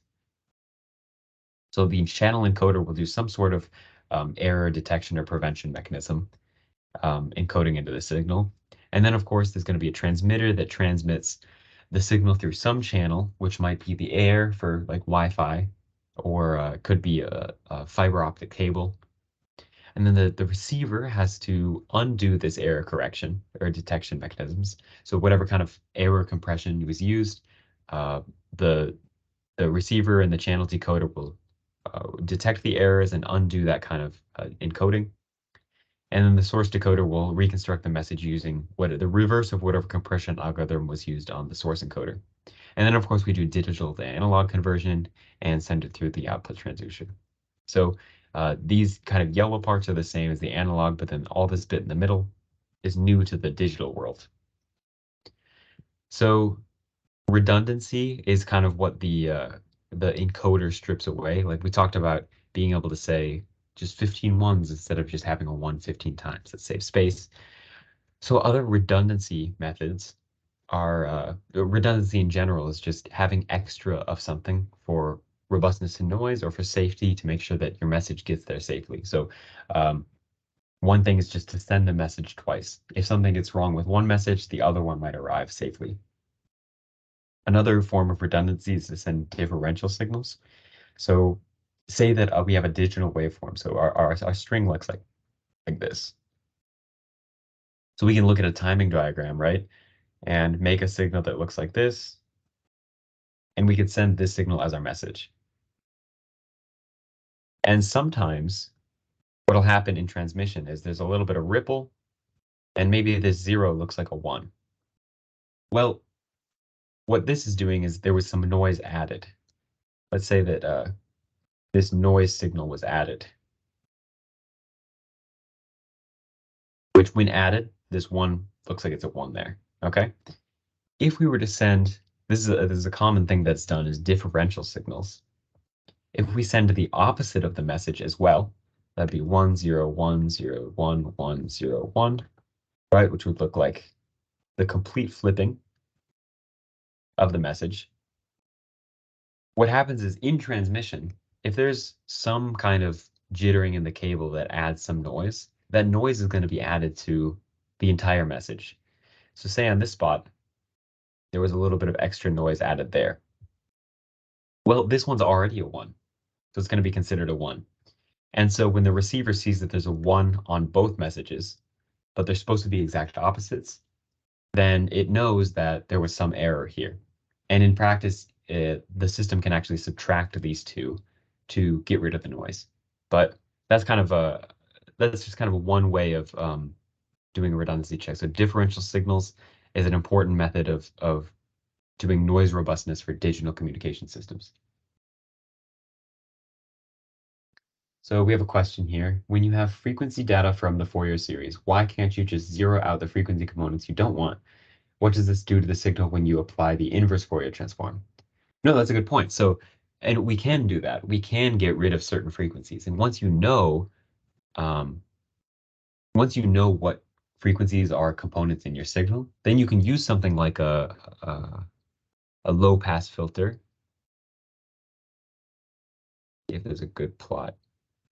Speaker 1: So the channel encoder will do some sort of error detection or prevention mechanism encoding into the signal. And then, of course, there's going to be a transmitter that transmits the signal through some channel, which might be the air for like Wi-Fi, or could be a fiber optic cable. And then the receiver has to undo this error correction or detection mechanisms. So whatever kind of error compression was used, uh, the the receiver and the channel decoder will detect the errors and undo that kind of encoding. And then the source decoder will reconstruct the message using the reverse of whatever compression algorithm was used on the source encoder. And then, of course, we do digital to analog conversion and send it through the output transducer. So these kind of yellow parts are the same as the analog, but then all this bit in the middle is new to the digital world. So redundancy is kind of what the encoder strips away. Like we talked about being able to say just 15 ones instead of just having a 1 15 times. That saves space. So other redundancy methods are redundancy in general is just having extra of something for robustness and noise or for safety to make sure that your message gets there safely. So one thing is just to send a message twice. If something gets wrong with one message, the other one might arrive safely. Another form of redundancy is to send differential signals. So say that we have a digital waveform. So our string looks like this. So we can look at a timing diagram, right? And make a signal that looks like this. And we could send this signal as our message. And sometimes what'll happen in transmission is there's a little bit of ripple, and maybe this 0 looks like a 1. Well, what this is doing is there was some noise added. Let's say that this noise signal was added, which when added, this 1 looks like it's a 1 there, okay? If we were to send, this is a common thing that's done, is differential signals. If we send the opposite of the message as well, that'd be 1 0 1 0 1 1 0 1, right? Which would look like the complete flipping of the message. What happens is in transmission, if there's some kind of jittering in the cable that adds some noise, that noise is going to be added to the entire message. So say on this spot, There was a little bit of extra noise added there. Well, this one's already a 1, so it's going to be considered a 1. And so when the receiver sees that there's a 1 on both messages, but they're supposed to be exact opposites, then it knows that there was some error here. And in practice, the system can actually subtract these two to get rid of the noise. But that's just kind of a one way of doing a redundancy check. So differential signals is an important method of doing noise robustness for digital communication systems. So we have a question here. When you have frequency data from the Fourier series, why can't you just zero out the frequency components you don't want? What does this do to the signal when you apply the inverse Fourier transform? No, that's a good point. So, and we can do that. We can get rid of certain frequencies. And um, once you know what frequencies are components in your signal, then you can use something like a low pass filter. If there's a good plot.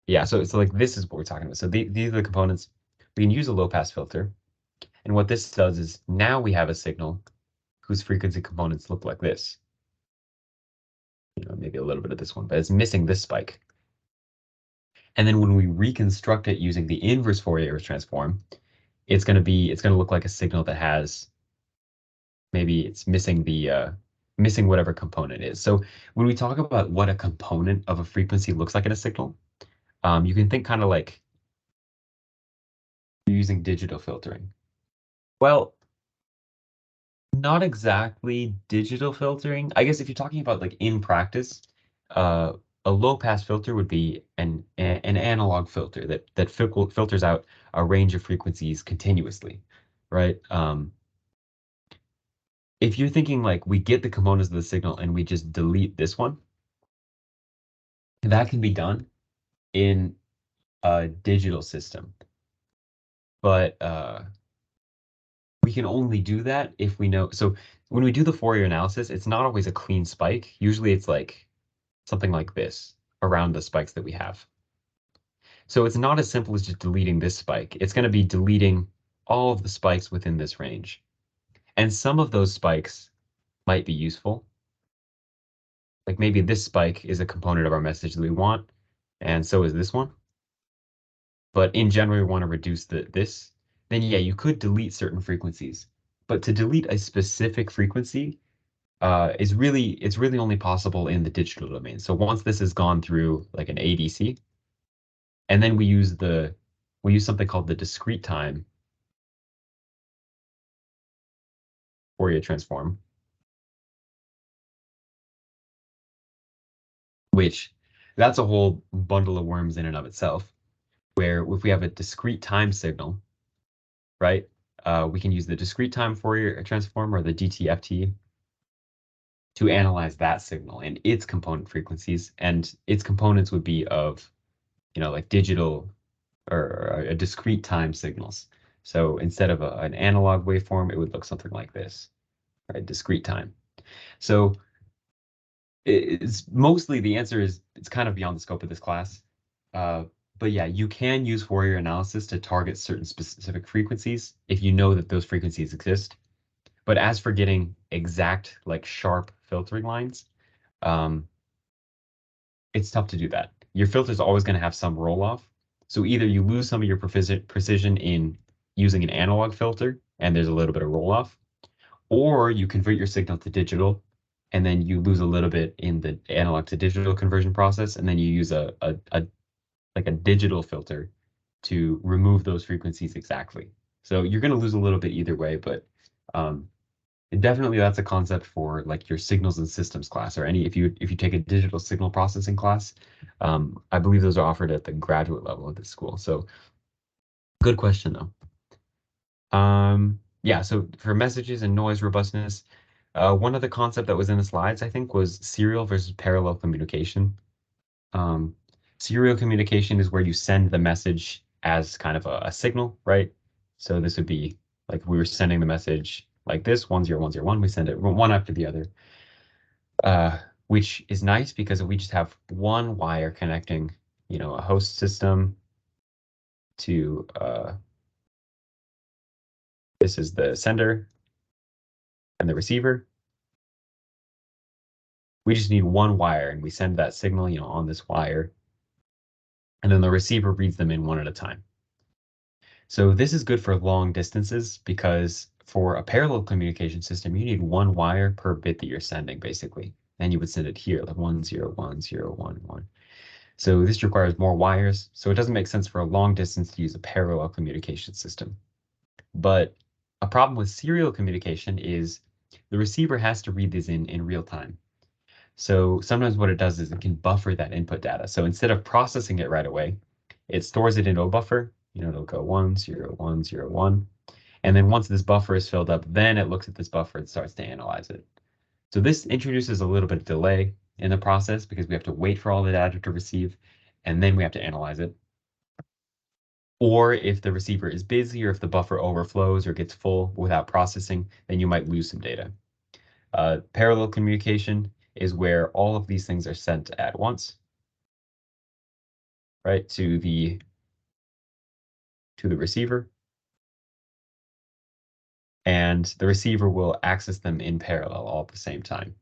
Speaker 1: Yeah, so like this is what we're talking about. So these are the components. We can use a low pass filter. And what this does is now we have a signal whose frequency components look like this. Maybe a little bit of this one, but it's missing this spike. And then when we reconstruct it using the inverse Fourier transform, it's going to look like a signal that has, maybe it's missing missing whatever component is. So when we talk about what a component of a frequency looks like in a signal, you can think kind of like you're using digital filtering. Well, not exactly digital filtering. I guess if you're talking about like in practice, uh, a low pass filter would be an analog filter that filters out a range of frequencies continuously, right? If you're thinking like we get the components of the signal and we just delete this one, that can be done in a digital system, but we can only do that if we know. So when we do the Fourier analysis, it's not always a clean spike. Usually it's like something like this around the spikes that we have. So it's not as simple as just deleting this spike. It's going to be deleting all of the spikes within this range. And some of those spikes might be useful. Like maybe this spike is a component of our message that we want, and so is this one. But in general, we want to reduce this. Then yeah, you could delete certain frequencies. But to delete a specific frequency it's really only possible in the digital domain. So once this has gone through like an ADC, and then we use something called the discrete time Fourier transform, which that's a whole bundle of worms in and of itself, where if we have a discrete time signal, right, we can use the discrete time Fourier transform or the DTFT to analyze that signal and its component frequencies, and its components would be of, like digital or a discrete time signals. So instead of an analog waveform, it would look something like this, right? Discrete time. So it's mostly the answer is it's kind of beyond the scope of this class. But yeah, you can use Fourier analysis to target certain specific frequencies if you know that those frequencies exist. But as for getting exact, like sharp filtering lines, um, it's tough to do that. Your filter is always going to have some roll off. So either you lose some of your precision in using an analog filter and there's a little bit of roll off, or you convert your signal to digital and then you lose a little bit in the analog to digital conversion process, and then you use like a digital filter to remove those frequencies exactly. So you're going to lose a little bit either way, but definitely that's a concept for like your signals and systems class, or if you take a digital signal processing class. I believe those are offered at the graduate level of this school. So good question though. Yeah, so for messages and noise robustness, one other concept that was in the slides, I think, was serial versus parallel communication. Um, Serial communication is where you send the message as kind of a signal, right? So this would be like we were sending the message like this, 10101, we send it one after the other, which is nice because we just have one wire connecting, a host system to, this is the sender, and the receiver. We just need one wire, and we send that signal, on this wire, and then the receiver reads them in one at a time. So this is good for long distances because for a parallel communication system, you need one wire per bit that you're sending, basically. And you would send it here, like 1, 0, 1, 0, 1, 1. So this requires more wires. So it doesn't make sense for a long distance to use a parallel communication system. But a problem with serial communication is the receiver has to read these in real time. So sometimes what it does is it can buffer that input data. So instead of processing it right away, it stores it into a buffer. It'll go 1, 0, 1, 0, 1. And then once this buffer is filled up, then it looks at this buffer and starts to analyze it. So this introduces a little bit of delay in the process because we have to wait for all the data to receive, and then we have to analyze it. Or if the receiver is busy or if the buffer overflows or gets full without processing, then you might lose some data. Parallel communication is where all of these things are sent at once, right, to the receiver, and the receiver will access them in parallel all at the same time.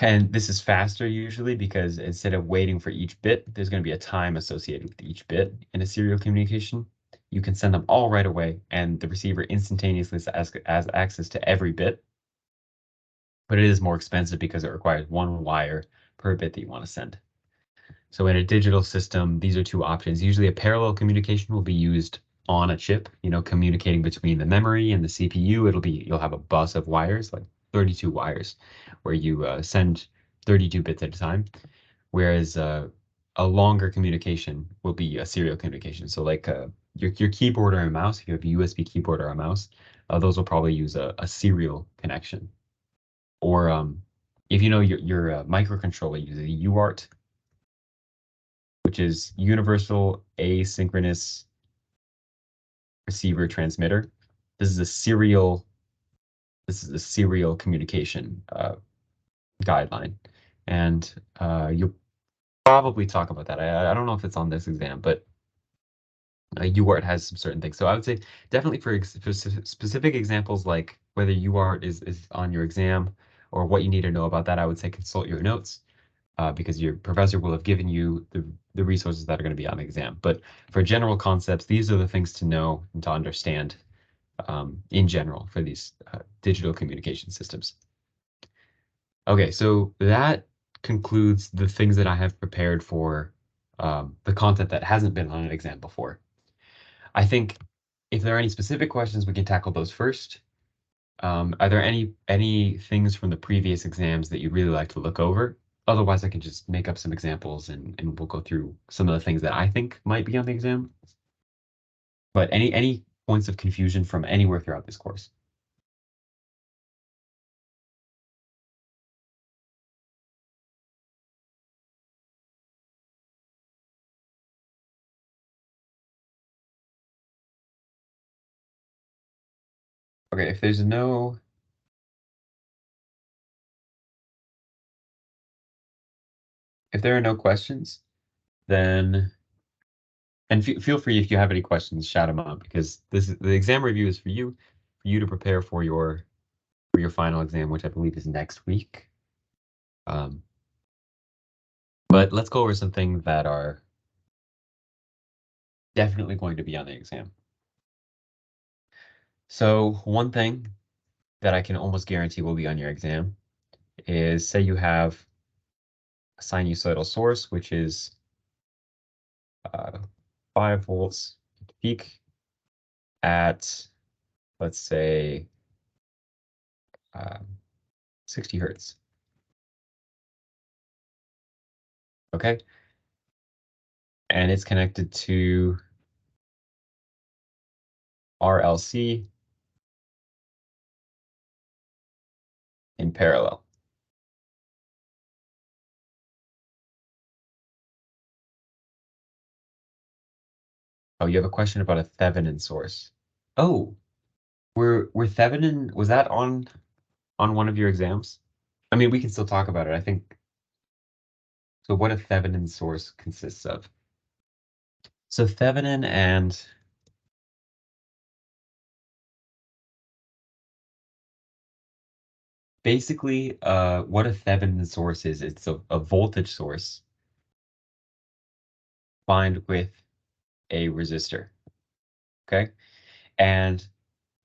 Speaker 1: And this is faster usually because instead of waiting for each bit, there's going to be a time associated with each bit in a serial communication. You can send them all right away, and the receiver instantaneously has access to every bit. But it is more expensive because it requires one wire per bit that you want to send. So in a digital system, these are two options. Usually a parallel communication will be used on a chip, communicating between the memory and the CPU. You'll have a bus of wires, like 32 wires, where you send 32 bits at a time. Whereas a longer communication will be a serial communication. So like your keyboard or a mouse, if you have a USB keyboard or a mouse, those will probably use a serial connection. Or if you know your microcontroller uses a UART, which is Universal Asynchronous Receiver Transmitter. This is a serial communication guideline, and you'll probably talk about that. I don't know if it's on this exam, but UART has some certain things. So I would say definitely for specific examples, like whether UART is on your exam or what you need to know about that, I would say consult your notes. Because your professor will have given you the resources that are going to be on the exam. But for general concepts, these are the things to know and to understand in general for these digital communication systems. Okay, so that concludes the things that I have prepared for the content that hasn't been on an exam before. I think if there are any specific questions, we can tackle those first. Are there any things from the previous exams that you'd really like to look over? Otherwise, I can just make up some examples and we'll go through some of the things that I think might be on the exam. But any points of confusion from anywhere throughout this course? Okay, if there are no questions, then and feel free if you have any questions, shout them out because the exam review is for you to prepare for your final exam, which I believe is next week. But let's go over some things that are definitely going to be on the exam. So one thing that I can almost guarantee will be on your exam is, say you have a sinusoidal source, which is 5 volts peak at, let's say, 60 hertz. Okay. And it's connected to RLC in parallel. Oh, you have a question about a Thevenin source. Oh, were Thevenin, was that on one of your exams? I mean, we can still talk about it. I think so. What a Thevenin source consists of. So Thevenin and Basically, what a Thevenin source is, it's a voltage source combined with a resistor. Okay, and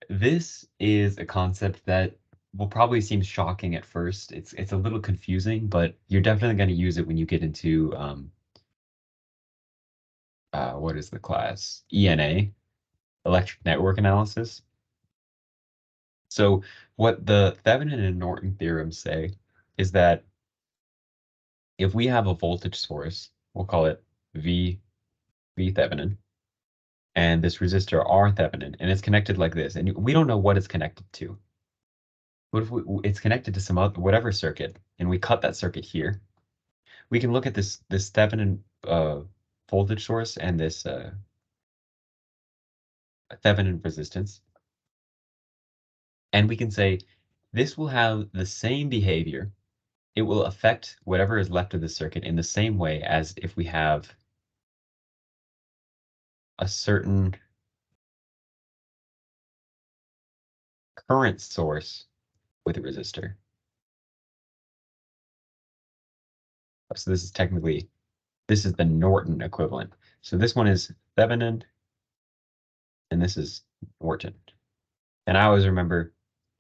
Speaker 1: this is a concept that will probably seem shocking at first. It's a little confusing, but you're definitely going to use it when you get into what is the class? ENA, electric network analysis. So what the Thevenin and Norton theorems say is that if we have a voltage source, we'll call it V Thevenin, and this resistor R Thevenin, and it's connected like this, and we don't know what it's connected to. What if it's connected to some other, whatever circuit, and we cut that circuit here? We can look at this Thevenin voltage source and this Thevenin resistance, and we can say this will have the same behavior. It will affect whatever is left of the circuit in the same way as if we have a certain current source with a resistor. So this is technically, this is the Norton equivalent. So this one is Thevenin, and this is Norton. And I always remember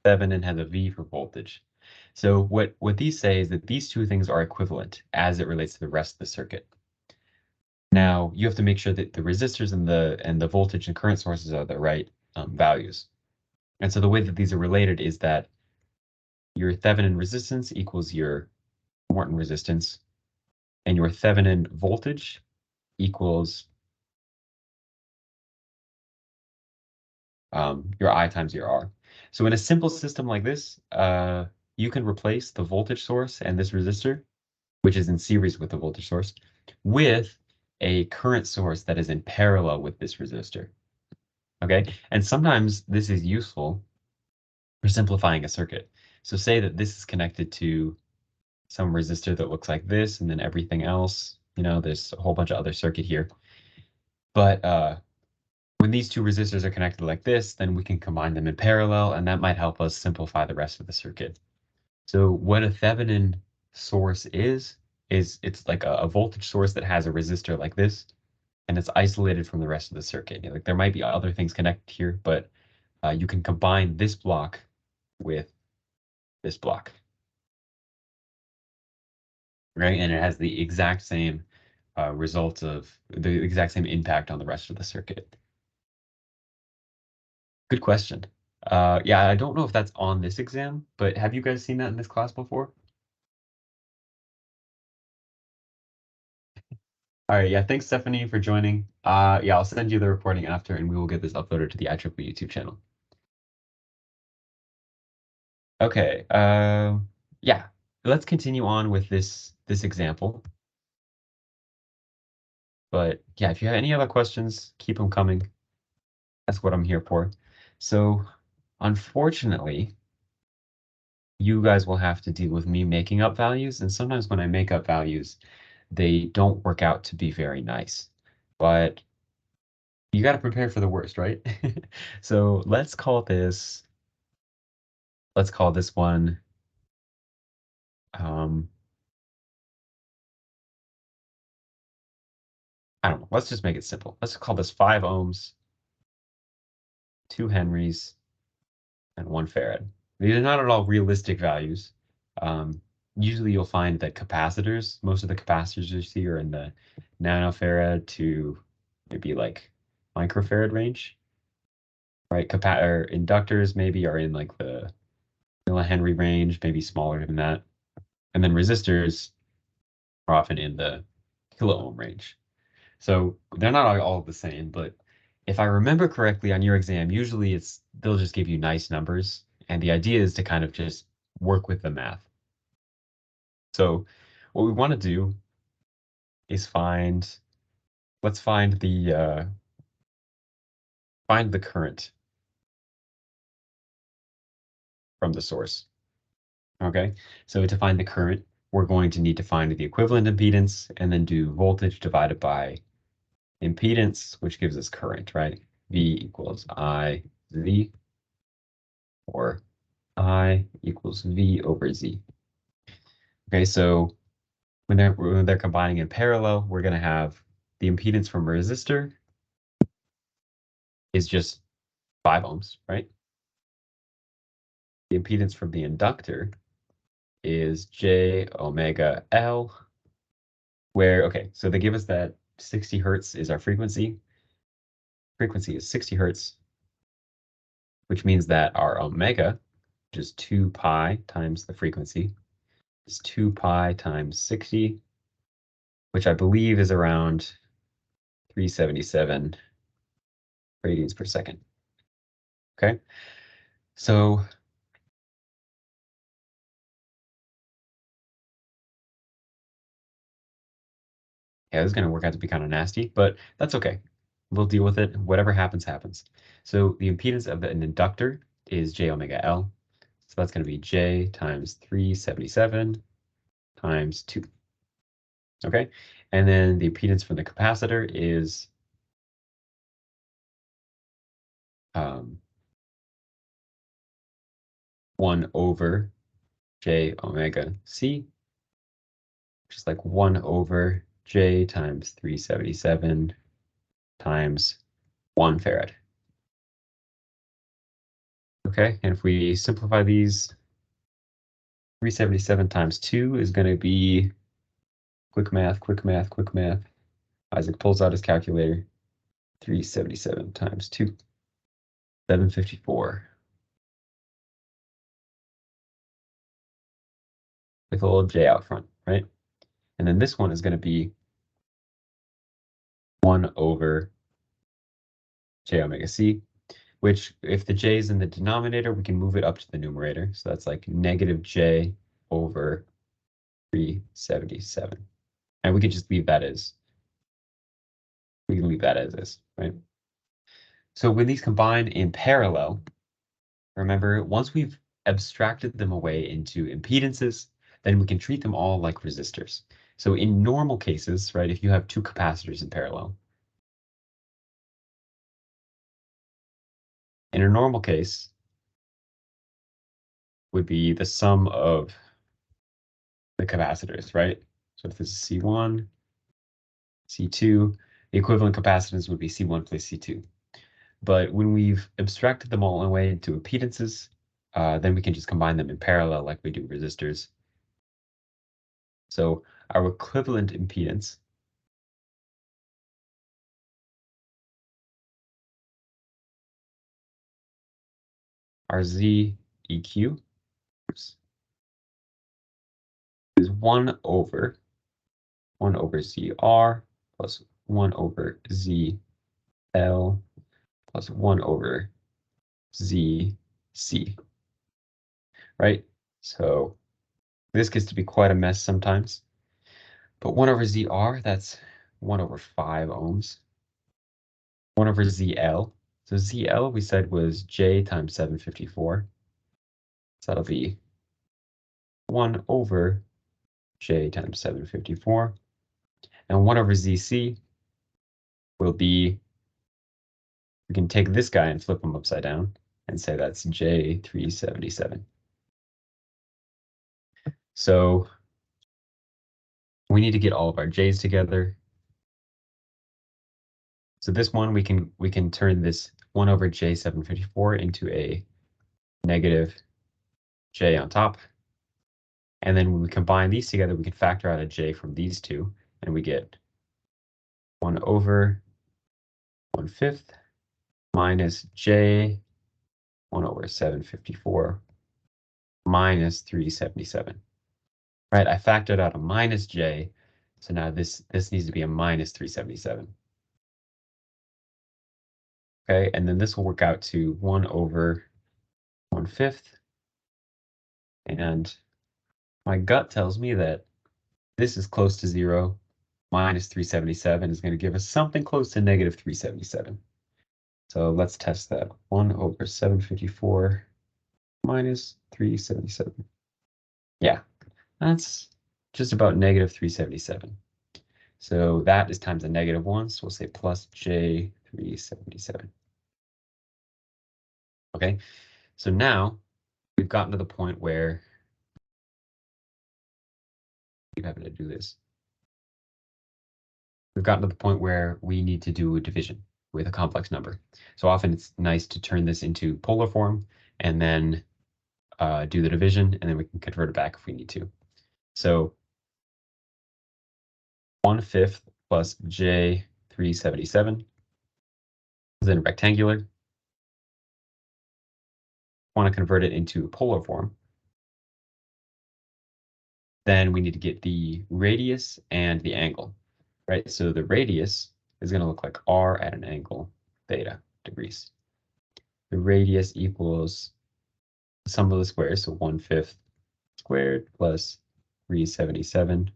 Speaker 1: Thevenin has a V for voltage. So what these say is that these two things are equivalent as it relates to the rest of the circuit. Now you have to make sure that the resistors and the voltage and current sources are the right values. And so the way that these are related is that your Thevenin resistance equals your Norton resistance, and your Thevenin voltage equals your I times your R. So in a simple system like this, you can replace the voltage source and this resistor, which is in series with the voltage source, with a current source that is in parallel with this resistor. Okay, and sometimes this is useful for simplifying a circuit. So say that this is connected to some resistor that looks like this, and then everything else, there's a whole bunch of other circuit here. But when these two resistors are connected like this, then we can combine them in parallel, and that might help us simplify the rest of the circuit. So what a Thevenin source is it's like a voltage source that has a resistor like this, and it's isolated from the rest of the circuit. Like there might be other things connected here, but you can combine this block with this block, right? And it has the exact same results of the exact same impact on the rest of the circuit. Good question. Yeah, I don't know if that's on this exam, but have you guys seen that in this class before? All right, yeah, thanks, Stephanie, for joining. Yeah, I'll send you the recording after, and we will get this uploaded to the IEEE YouTube channel. Okay, yeah, let's continue on with this example. But yeah, if you have any other questions, keep them coming. That's what I'm here for. So, unfortunately, you guys will have to deal with me making up values, and sometimes when I make up values, they don't work out to be very nice. But you got to prepare for the worst, right? So let's call this one, um, I don't know, let's just make it simple. Let's call this 5 ohms, 2 henries, and 1 farad. These are not at all realistic values. Usually you'll find that capacitors, most of the capacitors you see are in the nanofarad to maybe like microfarad range, right? Or inductors maybe are in like the millihenry range, maybe smaller than that. And then resistors are often in the kilo ohm range. So they're not all the same, but if I remember correctly on your exam, usually they'll just give you nice numbers, and the idea is to kind of just work with the math. So what we want to do is let's find the current from the source. Okay, so to find the current, we're going to need to find the equivalent impedance and then do voltage divided by impedance, which gives us current, right? V equals I Z, or I equals V over Z. Okay, so when they're combining in parallel, we're going to have the impedance from a resistor is just 5 ohms, right? The impedance from the inductor is J omega L, where, okay, so they give us that 60 hertz is our frequency. Frequency is 60 hertz, which means that our omega, which is 2 pi times the frequency, is 2 pi times 60, which I believe is around 377 radians per second. Okay, so yeah, this is going to work out to be kind of nasty, but that's okay. We'll deal with it. Whatever happens, happens. So the impedance of an inductor is J omega L. So that's going to be J times 377 times 2. Okay, and then the impedance from the capacitor is 1 over J omega C, which is like 1 over J times 377 times 1 farad. Okay, and if we simplify these, 377 times 2 is going to be, quick math, quick math, quick math. Isaac pulls out his calculator. 377 times 2, 754. With a little j out front, right? And then this one is going to be 1 over j omega c, which if the j is in the denominator, we can move it up to the numerator. So that's like negative j over 377. And we could just leave that as, we can leave that as is, right? So when these combine in parallel, remember, once we've abstracted them away into impedances, then we can treat them all like resistors. So in normal cases, right, if you have 2 capacitors in parallel, in a normal case would be the sum of the capacitors, right? So if this is C1, C2, the equivalent capacitance would be C1 plus C2. But when we've abstracted them all away into impedances, then we can just combine them in parallel like we do resistors. So our equivalent impedance our Z EQ is 1 over ZR plus 1 over ZL plus 1 over ZC, right? So this gets to be quite a mess sometimes. But 1 over ZR, that's 1 over 5 ohms. 1 over ZL. So ZL we said was J times 754. So that'll be 1 over J times 754. And 1 over ZC will be, we can take this guy and flip him upside down and say that's J377. So we need to get all of our J's together. So this one, we can turn this 1 over J754 into a negative J on top. And then when we combine these together, we can factor out a J from these two, and we get 1 over 1/5 minus J 1 over 754 minus 377. Right, I factored out a minus J, so now this needs to be a minus 377. Okay, and then this will work out to 1 over 1/5. And my gut tells me that this is close to 0. Minus 377 is going to give us something close to negative 377. So let's test that. 1 over 754 minus 377. Yeah, that's just about negative 377. So that is times a negative 1, so we'll say plus J377. Okay, so now we've gotten to the point where keep having to do this. We've gotten to the point where we need to do a division with a complex number. So often it's nice to turn this into polar form and then do the division, and then we can convert it back if we need to. So 1/5 plus J 377 is then rectangular. Want to convert it into polar form. Then we need to get the radius and the angle, right? So the radius is going to look like r at an angle theta degrees. The radius equals the sum of the squares, so 1/5 squared plus 377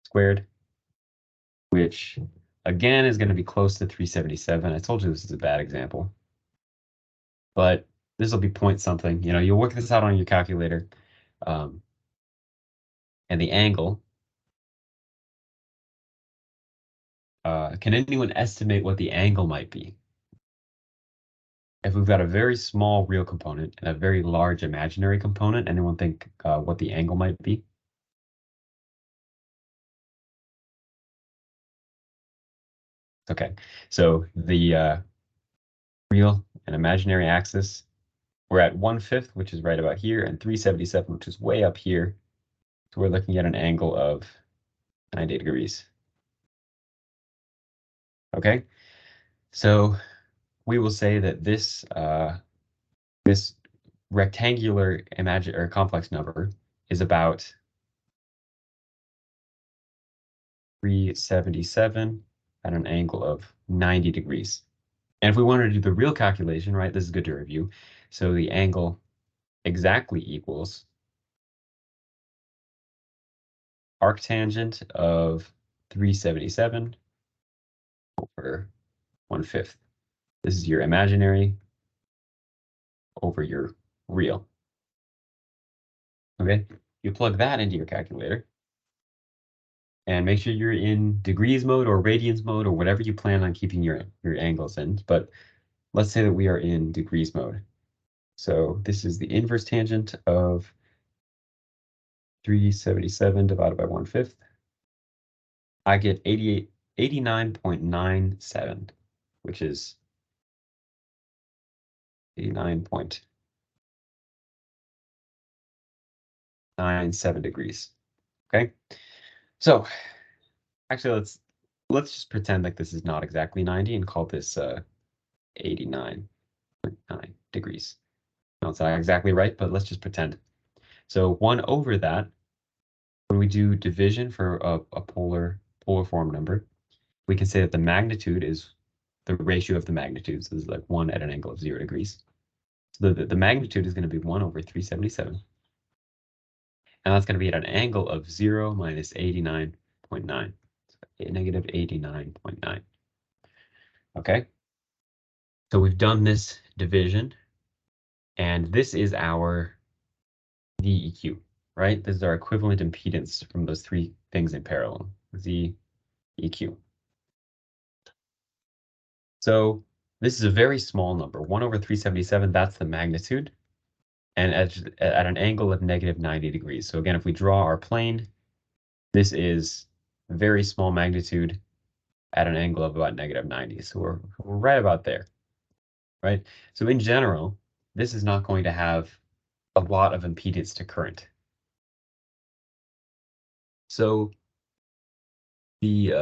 Speaker 1: squared, which again is going to be close to 377. I told you this is a bad example, but this will be point something. You know, you'll work this out on your calculator. And the angle, can anyone estimate what the angle might be? If we've got a very small real component and a very large imaginary component, anyone think what the angle might be? Okay, so the real and imaginary axis, we're at 1/5, which is right about here, and 377, which is way up here. So we're looking at an angle of 90 degrees. Okay, so we will say that this this rectangular imaginary or complex number is about 377 at an angle of 90 degrees. And if we wanted to do the real calculation, right, this is good to review. So the angle exactly equals arctangent of 377 over 1/5. This is your imaginary over your real. Okay, you plug that into your calculator and make sure you're in degrees mode or radians mode or whatever you plan on keeping your angles in. But let's say that we are in degrees mode. So this is the inverse tangent of 377 divided by 1/5. I get 89.97, which is 89.97 degrees. Okay, so actually let's just pretend like this is not exactly 90 and call this 89.9 degrees. No, it's not exactly right, but let's just pretend. So 1 over that, when we do division for a polar form number, we can say that the magnitude is the ratio of the magnitudes. So this is like 1 at an angle of 0 degrees. So the magnitude is going to be 1 over 377. And that's going to be at an angle of 0 minus 89.9. So negative 89.9. Okay. So we've done this division. And this is our VEQ, right? This is our equivalent impedance from those three things in parallel, ZEQ. So this is a very small number, 1 over 377, that's the magnitude, and at an angle of negative 90 degrees. So again, if we draw our plane, this is a very small magnitude at an angle of about negative 90. So we're right about there, right? So in general, this is not going to have a lot of impedance to current. So the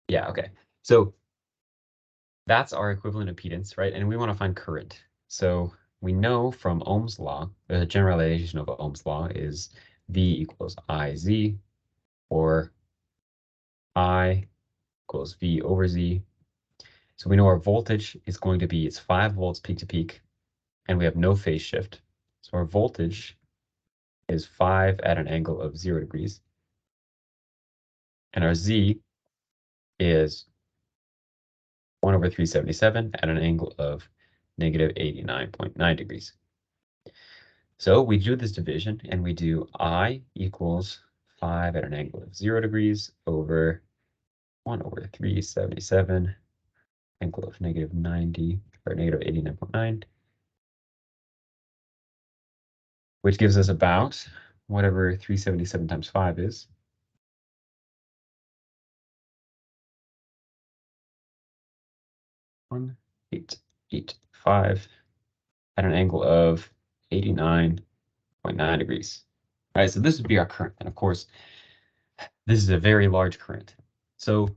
Speaker 1: yeah, okay. So that's our equivalent impedance, right? And we want to find current. So we know from Ohm's law, the generalization of Ohm's law is V equals IZ, or I equals V over Z. So we know our voltage is going to be, it's 5 volts peak to peak, and we have no phase shift. So our voltage is 5 at an angle of 0 degrees. And our Z is 1 over 377 at an angle of negative 89.9 degrees. So we do this division and we do I equals 5 at an angle of 0 degrees over 1 over 377, angle of negative 90 or negative 89.9. which gives us about whatever 377 times 5 is. 1885 at an angle of 89.9 degrees. All right, so this would be our current. And of course, this is a very large current. So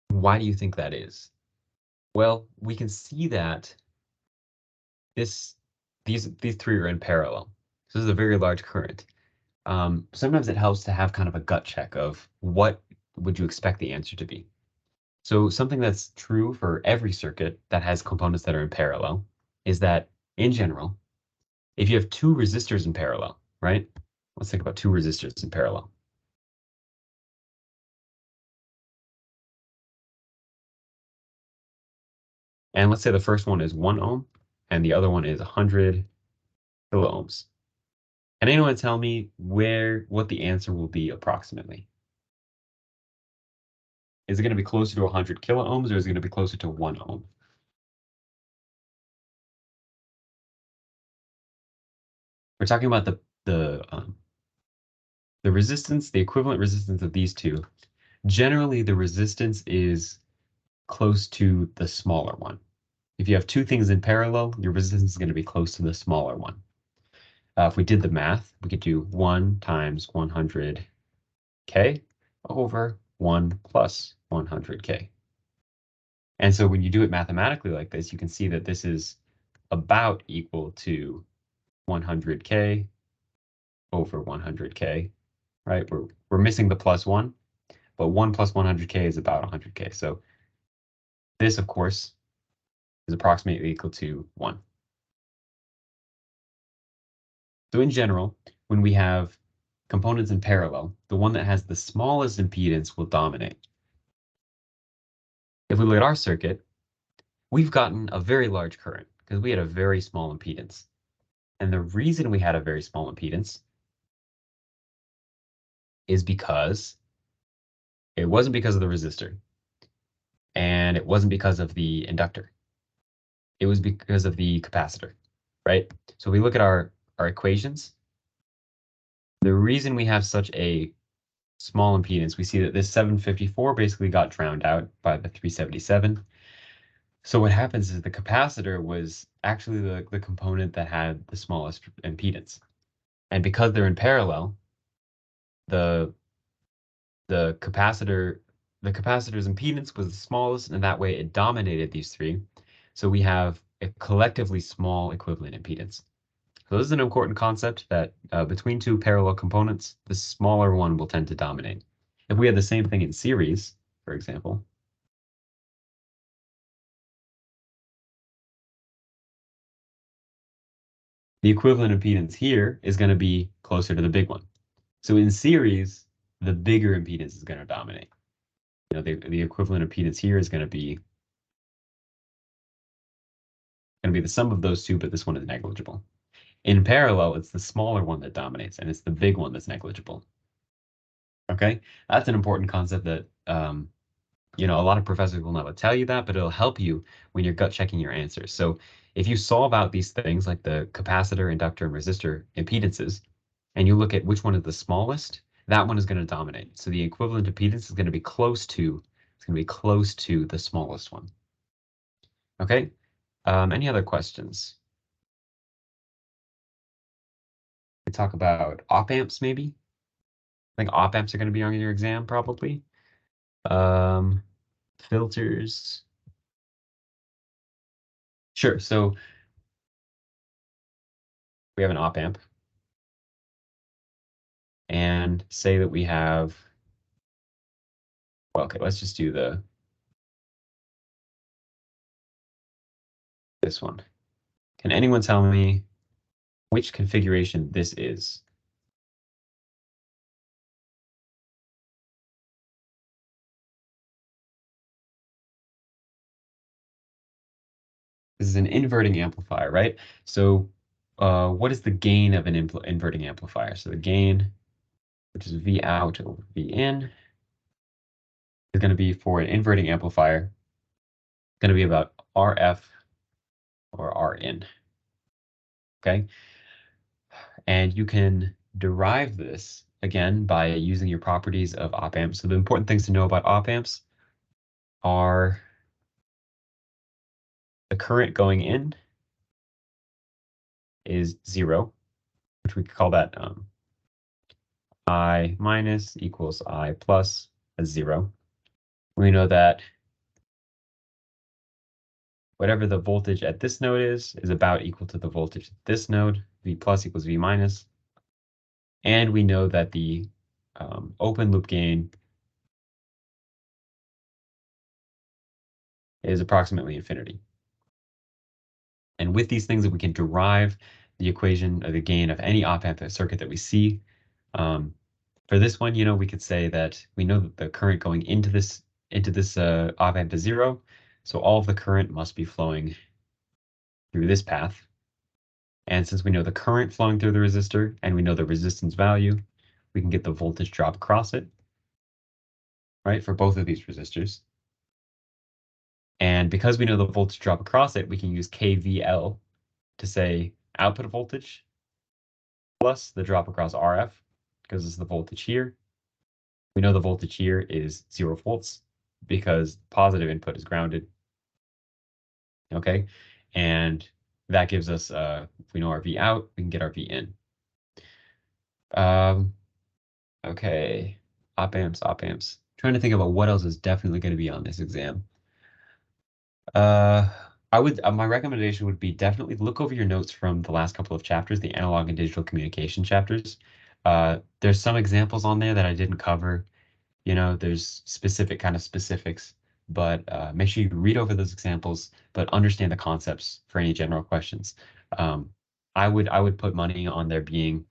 Speaker 1: why do you think that is? Well, we can see that these three are in parallel. So this is a very large current. Sometimes it helps to have kind of a gut check of what would you expect the answer to be. So something that's true for every circuit that has components that are in parallel is that in general, if you have two resistors in parallel, right? Let's think about two resistors in parallel. And let's say the first one is 1 ohm and the other one is 100 kilo ohms. Can anyone tell me what the answer will be approximately? Is it going to be closer to 100 kilo ohms or is it going to be closer to 1 ohm? We're talking about the resistance, the equivalent resistance of these two. Generally, the resistance is close to the smaller one. If you have two things in parallel, your resistance is going to be close to the smaller one. If we did the math, we could do 1 times 100K over 1 plus 100K. And so when you do it mathematically like this, you can see that this is about equal to 100K over 100K, right? We're missing the plus 1, but 1 plus 100K is about 100K. So this, of course, is approximately equal to 1. So in general, when we have components in parallel, the one that has the smallest impedance will dominate. If we look at our circuit, we've gotten a very large current because we had a very small impedance. And the reason we had a very small impedance is because it wasn't because of the resistor and it wasn't because of the inductor. It was because of the capacitor, right? So we look at our equations. The reason we have such a small impedance, we see that this 754 basically got drowned out by the 377. So what happens is the capacitor was actually the component that had the smallest impedance. And because they're in parallel, the capacitor's impedance was the smallest, and that way it dominated these three. So we have a collectively small equivalent impedance. So this is an important concept that between two parallel components, the smaller one will tend to dominate. If we had the same thing in series, for example, the equivalent impedance here is going to be closer to the big one. So in series, the bigger impedance is going to dominate. You know, the equivalent impedance here is going to be the sum of those two, but this one is negligible. In parallel, it's the smaller one that dominates, and it's the big one that's negligible. Okay, that's an important concept that you know, a lot of professors will never tell you that, but it'll help you when you're gut checking your answers. So if you solve out these things like the capacitor, inductor, and resistor impedances, and you look at which one is the smallest, that one is going to dominate. So the equivalent impedance is going to be close to the smallest one. Okay. Any other questions? We talk about op amps, maybe. I think op amps are going to be on your exam probably. Filters. Sure. So we have an op amp, and say that we have. Well, okay, let's just do this one. Can anyone tell me which configuration this is? This is an inverting amplifier, right? So what is the gain of an inverting amplifier? So the gain, which is V out over V in, is going to be for an inverting amplifier, going to be about RF or R in. Okay. And you can derive this, again, by using your properties of op amps. So the important things to know about op amps are the current going in is 0, which we could call that I minus equals I plus as 0. We know that whatever the voltage at this node is about equal to the voltage at this node, V plus equals V minus. And we know that the open loop gain is approximately infinity. And with these things, we can derive the equation of the gain of any op-amp circuit that we see. For this one, we could say that we know that the current going into this op-amp is 0. So all of the current must be flowing through this path. And since we know the current flowing through the resistor and we know the resistance value, we can get the voltage drop across it, right, for both of these resistors. And because we know the voltage drop across it, we can use KVL to say output voltage plus the drop across RF, because it's the voltage here. We know the voltage here is 0 volts because positive input is grounded. Okay, and that gives us, if we know our V out, we can get our V in. Okay, op amps. Trying to think about what else is definitely going to be on this exam. My recommendation would be definitely look over your notes from the last couple of chapters, the analog and digital communication chapters. There's some examples on there that I didn't cover. There's specific kind of specifics, but make sure you read over those examples, but understand the concepts for any general questions. I would put money on there being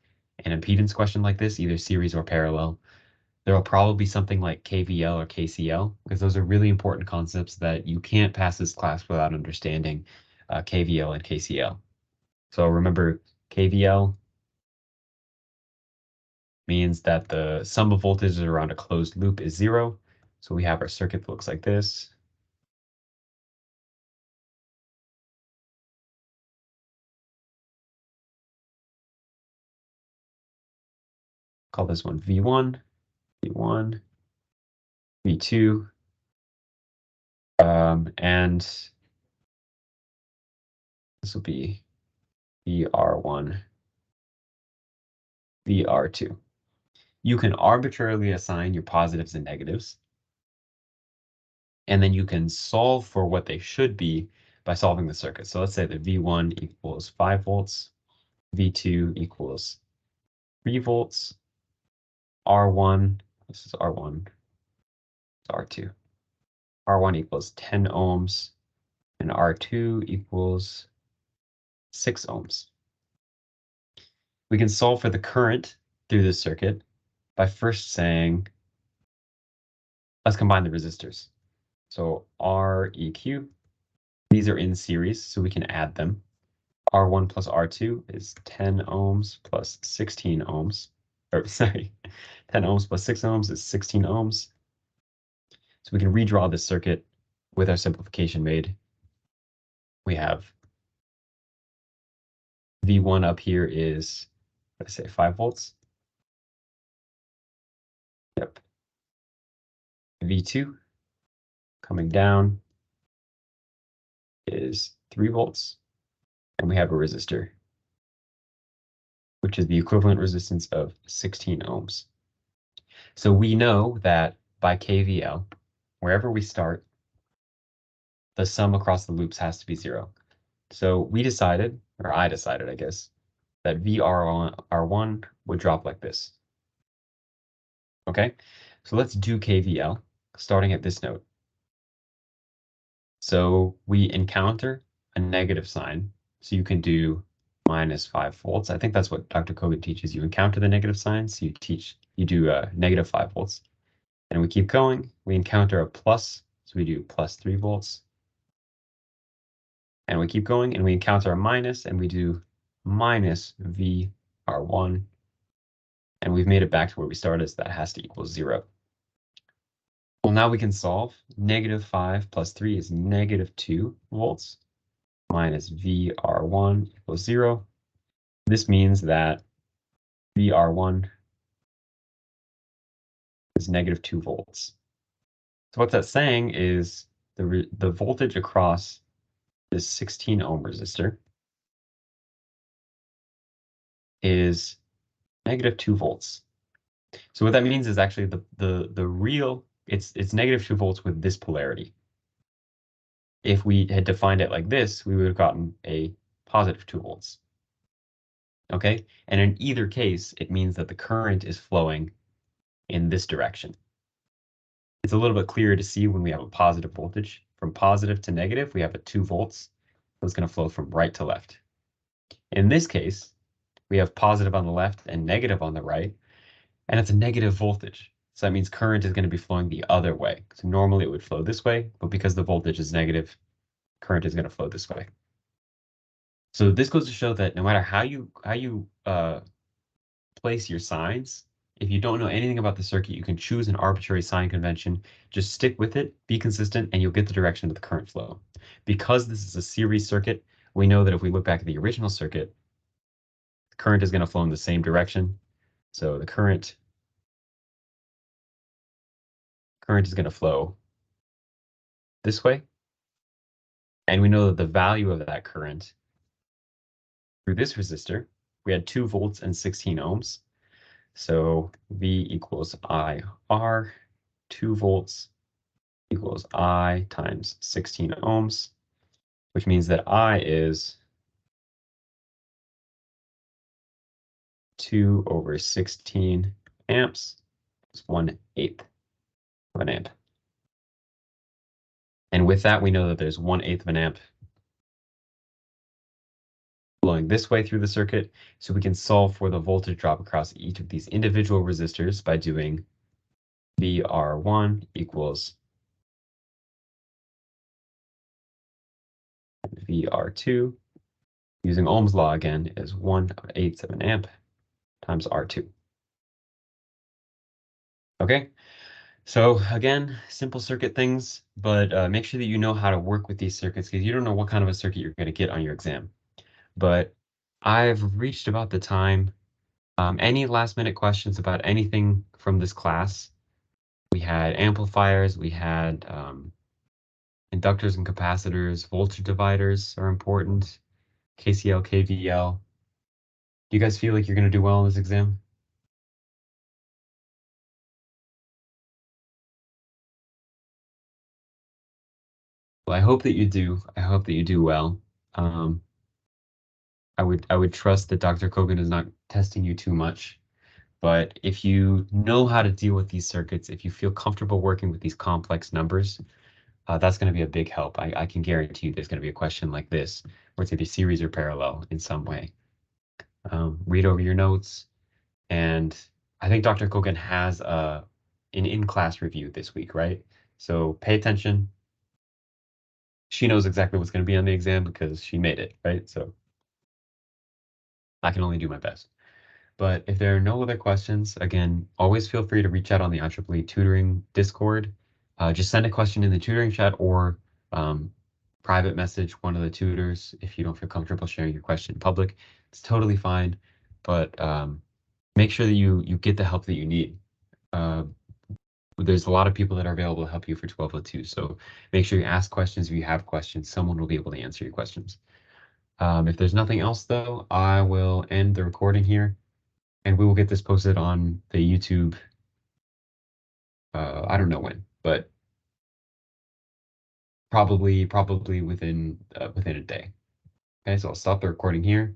Speaker 1: an impedance question like this, either series or parallel. There will probably be something like KVL or KCL, because those are really important concepts that you can't pass this class without understanding KVL and KCL. So remember, KVL means that the sum of voltages around a closed loop is 0. So we have our circuit that looks like this. Call this one V1, V1, V2, and this will be VR1, VR2. You can arbitrarily assign your positives and negatives, and then you can solve for what they should be by solving the circuit. So let's say that V1 equals 5 volts, V2 equals 3 volts, R1, this is R1, it's R2. R1 equals 10 ohms, and R2 equals 6 ohms. We can solve for the current through this circuit by first saying, let's combine the resistors. So REQ, these are in series, so we can add them. R1 plus R2 is 10 ohms plus 16 ohms. Or sorry, 10 ohms plus 6 ohms is 16 ohms. So we can redraw this circuit with our simplification made. We have V1 up here is, let's say 5 volts. Yep. V2 coming down is 3 volts. And we have a resistor, which is the equivalent resistance of 16 ohms. So we know that by KVL, wherever we start, the sum across the loops has to be 0. So we decided, or I decided, I guess, that VR1 would drop like this. Okay, so let's do KVL, starting at this node. So we encounter a negative sign. So you can do minus 5 volts. I think that's what Dr. Kogan teaches. You encounter the negative signs. So you do negative 5 volts. And we keep going. We encounter a plus. So we do plus 3 volts. And we keep going. And we encounter a minus. And we do minus VR1. And we've made it back to where we started. So that has to equal 0. Well, now we can solve. Negative 5 plus 3 is negative 2 volts. Minus VR1 equals 0. This means that VR1 is -2 volts. So what that's saying is the voltage across this 16 ohm resistor is -2 volts. So what that means is actually the real, it's -2 volts with this polarity. If we had defined it like this, we would have gotten a +2 volts. Okay, and in either case, it means that the current is flowing in this direction. It's a little bit clearer to see when we have a positive voltage. From positive to negative, we have a 2 volts. So it's going to flow from right to left. In this case, we have positive on the left and negative on the right, and it's a negative voltage. So that means current is going to be flowing the other way. So normally it would flow this way, but because the voltage is negative, current is going to flow this way. So this goes to show that no matter how you place your signs, if you don't know anything about the circuit, you can choose an arbitrary sign convention, just stick with it, be consistent, and you'll get the direction of the current flow. Because this is a series circuit, we know that if we look back at the original circuit, the current is going to flow in the same direction. So the current is going to flow this way. And we know that the value of that current through this resistor, we had 2 volts and 16 ohms. So V equals IR, 2 volts equals I times 16 ohms, which means that I is 2/16 amps. It's 1/8 of an amp. And with that, we know that there's 1/8 of an amp flowing this way through the circuit. So we can solve for the voltage drop across each of these individual resistors by doing VR1 equals VR2, using Ohm's law again, is 1/8 of an amp times R2. Okay, so again, simple circuit things, but make sure that you know how to work with these circuits because you don't know what kind of a circuit you're going to get on your exam. But I've reached about the time. Any last minute questions about anything from this class? We had amplifiers, we had inductors and capacitors, voltage dividers are important, KCL, KVL. Do you guys feel like you're going to do well in this exam? Well, I hope that you do. I hope that you do well. I would trust that Dr. Kogan is not testing you too much. But if you know how to deal with these circuits, if you feel comfortable working with these complex numbers, that's going to be a big help. I can guarantee you there's going to be a question like this, where it's either series or parallel in some way. Read over your notes, and I think Dr. Kogan has an in-class review this week, right? So pay attention. She knows exactly what's going to be on the exam because she made it, right? So I can only do my best. But if there are no other questions, again, always feel free to reach out on the IEEE tutoring Discord. Just send a question in the tutoring chat or private message one of the tutors if you don't feel comfortable sharing your question in public. It's totally fine, but make sure that you get the help that you need. There's a lot of people that are available to help you for 1202, so make sure you ask questions. If you have questions, someone will be able to answer your questions. If there's nothing else, though, I will end the recording here. And we will get this posted on the YouTube. I don't know when, but probably within a day. Okay, so I'll stop the recording here.